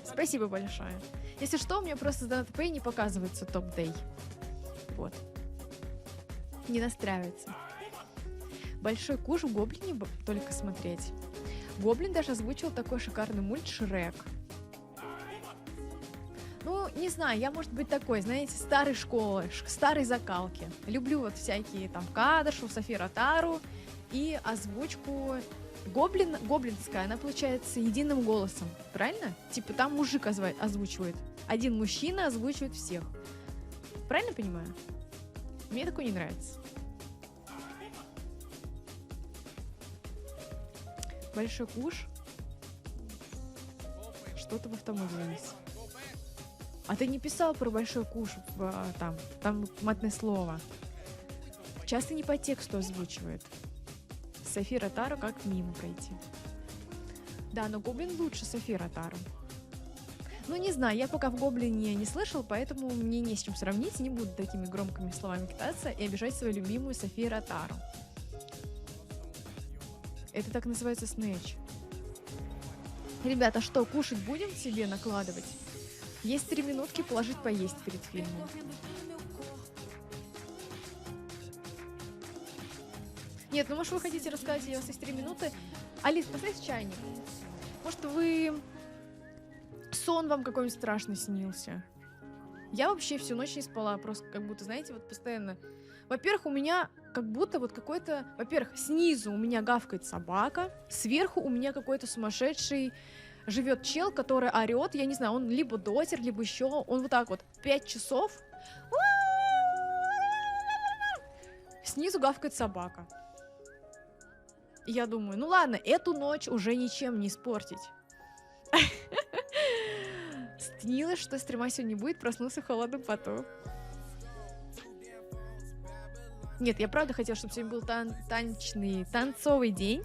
Спасибо большое. Если что, у меня просто с DonutPay не показывается топ-дей. Вот. Не настраивается. Большой куш в Гоблине только смотреть. Гоблин даже озвучил такой шикарный мульт Шрек. Ну, не знаю, я, может быть, такой, знаете, старой школы, старой закалки. Люблю вот всякие там Кадышу, Софи Ротару и озвучку гоблинская, она получается единым голосом, правильно? Типа там мужик озвучивает. Один мужчина озвучивает всех. Правильно понимаю? Мне такое не нравится. Большой куш. Что-то в автомобиле завис. А ты не писал про большой куш там матное слово. Часто не по тексту озвучивает. Софи Ротару как мимо пройти. Да, но Гоблин лучше Софи Ротару. Ну, не знаю, я пока в Гоблине не слышал, поэтому мне не с чем сравнить, не буду такими громкими словами кидаться и обижать свою любимую Софи Ротару. Это так называется снэч. Ребята, что, кушать будем себе накладывать? Есть 3 минутки положить поесть перед фильмом. Нет, ну может вы хотите рассказать, у вас есть 3 минуты. Алис, поставь чайник. Может вы... Сон вам какой-нибудь страшный снился? Я вообще всю ночь не спала, просто как будто, знаете, вот постоянно... Во-первых, у меня как будто вот какой-то... Во-первых, снизу у меня гавкает собака, сверху у меня какой-то сумасшедший живет чел, который орет, я не знаю, он либо дотер, либо еще, он вот так вот 5 часов. Снизу гавкает собака. И я думаю, ну ладно, эту ночь уже ничем не испортить. Снилось, что стрима сегодня не будет, проснулся в холодном поту. Нет, я правда хотела, чтобы сегодня был танцовый день,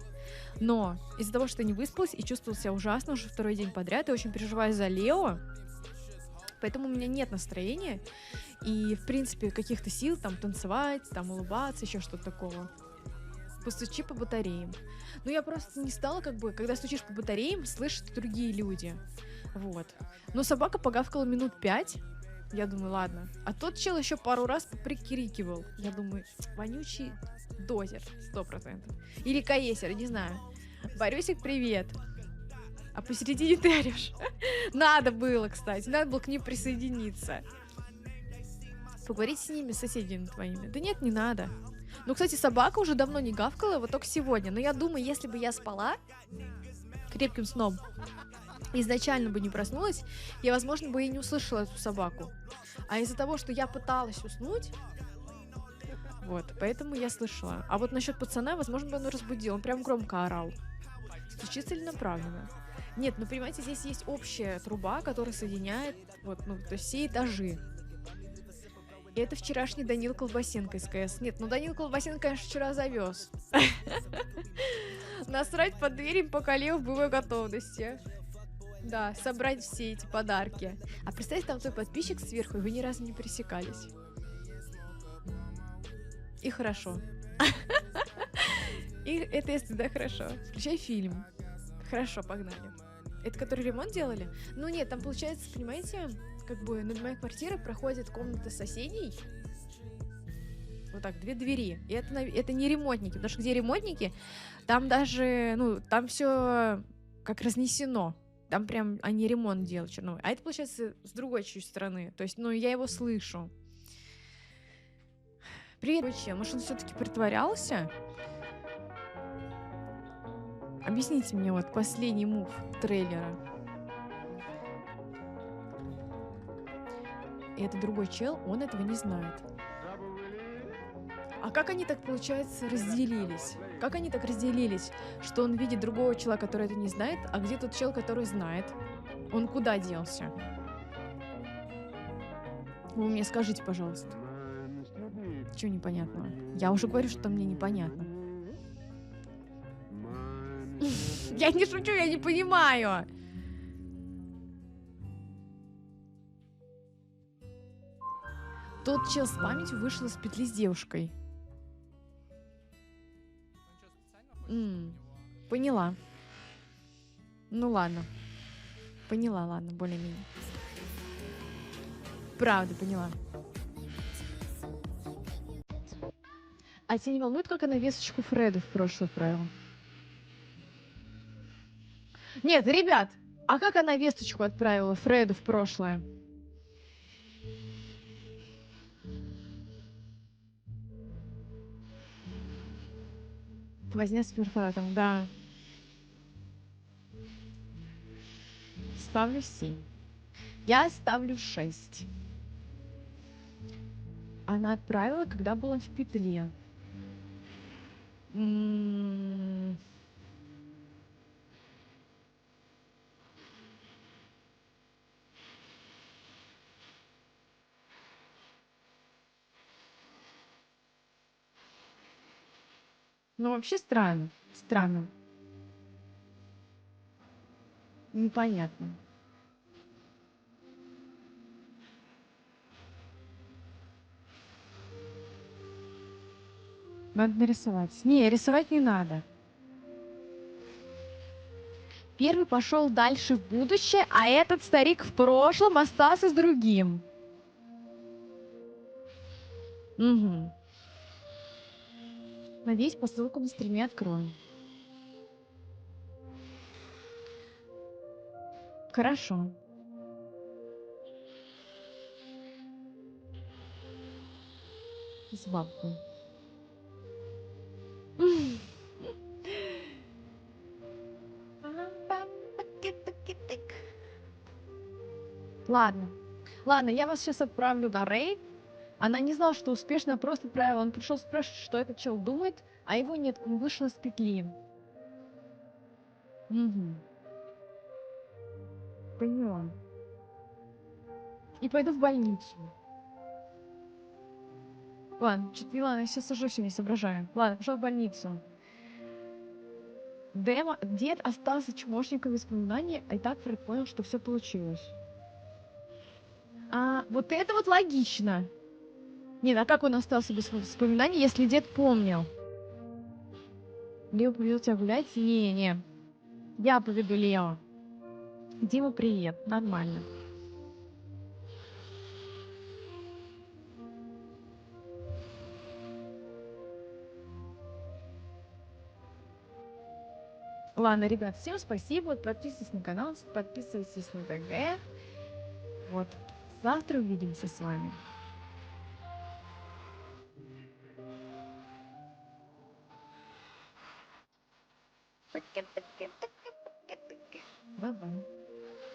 но из-за того, что я не выспалась и чувствовала себя ужасно уже 2-й день подряд, я очень переживаю за Лео, поэтому у меня нет настроения и, в принципе, каких-то сил там танцевать, там улыбаться, еще что-то такого. Постучи по батареям. Но я просто не стала, как бы, когда стучишь по батареям, слышат другие люди. Вот. Но собака погавкала минут 5. Я думаю, ладно. А тот чел еще пару раз прикрикивал. Я думаю, вонючий дозер, 100%. Или каесер, не знаю. Борисик, привет. А посередине ты орешь. Надо было, кстати. Надо было к ним присоединиться. Поговорить с ними, с соседями твоими. Да нет, не надо. Ну, кстати, собака уже давно не гавкала, вот только сегодня. Но я думаю, если бы я спала крепким сном, изначально бы не проснулась, я, возможно, бы и не услышала эту собаку. А из-за того, что я пыталась уснуть, вот, поэтому я слышала. А вот насчет пацана, возможно, бы он разбудил. Он прям громко орал. Стучит целенаправленно. Нет, ну, понимаете, здесь есть общая труба, которая соединяет, вот, ну, то есть все этажи. И это вчерашний Данил Колбасенко из КС. Нет, ну Данил Колбасенко, конечно, вчера завез. Насрать под дверь им по коле в боевой готовности. Да, собрать все эти подарки. А представьте, там твой подписчик сверху, и вы ни разу не пересекались. И хорошо. И это если да, хорошо. Включай фильм. Хорошо, погнали. Это который ремонт делали? Ну нет, там получается, понимаете, как бы над моей квартирой проходит комната соседей. Вот так, 2 двери. И это не ремонтники, потому что где ремонтники, там даже, ну, там все как разнесено. Там прям они ремонт делают черновой. А это, получается, с другой чуть стороны. То есть, ну, я его слышу. Привет, вообще. Может, он все-таки притворялся? Объясните мне вот последний мув трейлера. И это другой чел, он этого не знает. А как они так, получается, разделились? Как они так разделились, что он видит другого чела, который это не знает, а где тот чел, который знает? Он куда делся? Вы мне скажите, пожалуйста. Чего непонятного? Я уже говорю, что мне непонятно. Я не шучу, я не понимаю. Тот чел с памятью вышел из петли с девушкой. Поняла. Ну ладно. Поняла, ладно, более-менее. Правда, поняла. А тебя не волнует, как она весточку Фреду в прошлое отправила? Нет, ребят, а как она весточку отправила Фреду в прошлое? Возня с перфоратом, да. Ставлю 7. Я ставлю 6. Она отправила, когда была в петле. Ну, вообще странно. Странно. Непонятно. Надо нарисовать. Не, рисовать не надо. Первый пошел дальше в будущее, а этот старик в прошлом остался с другим. Угу. Надеюсь, посылку на стриме откроем. Хорошо. С бабкой. Ладно. Ладно, я вас сейчас отправлю на рейд. Она не знала, что успешно, просто отправила. Он пришел спрашивать, что этот чел думает, а его нет, он вышел из петли. Угу. Поняла. И пойду в больницу. Ладно, ладно, я сейчас сажусь и не соображаю. Ладно, пошел в больницу. Дед остался чмошником воспоминаний, а и так Фред понял, что все получилось. А вот это вот логично. Нет, а как он остался без воспоминаний, если дед помнил? Лео повел тебя гулять? Не. Я поведу Лео. Дима, привет. Нормально. Ладно, ребят, всем спасибо. Подписывайтесь на канал, подписывайтесь на ТГ. Вот. Завтра увидимся с вами. Бай-бай.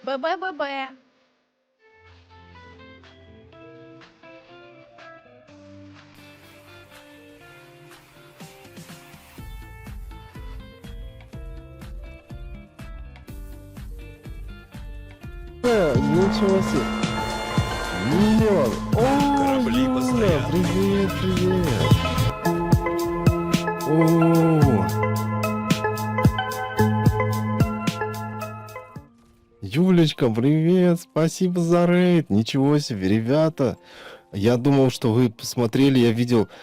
Бай-бай-бай-бай. Ничего себе. Миллион. О, Корабли Юля, постоянно. привет. О. Юлечка, привет. Спасибо за рейд. Ничего себе, ребята. Я думал, что вы посмотрели, я видел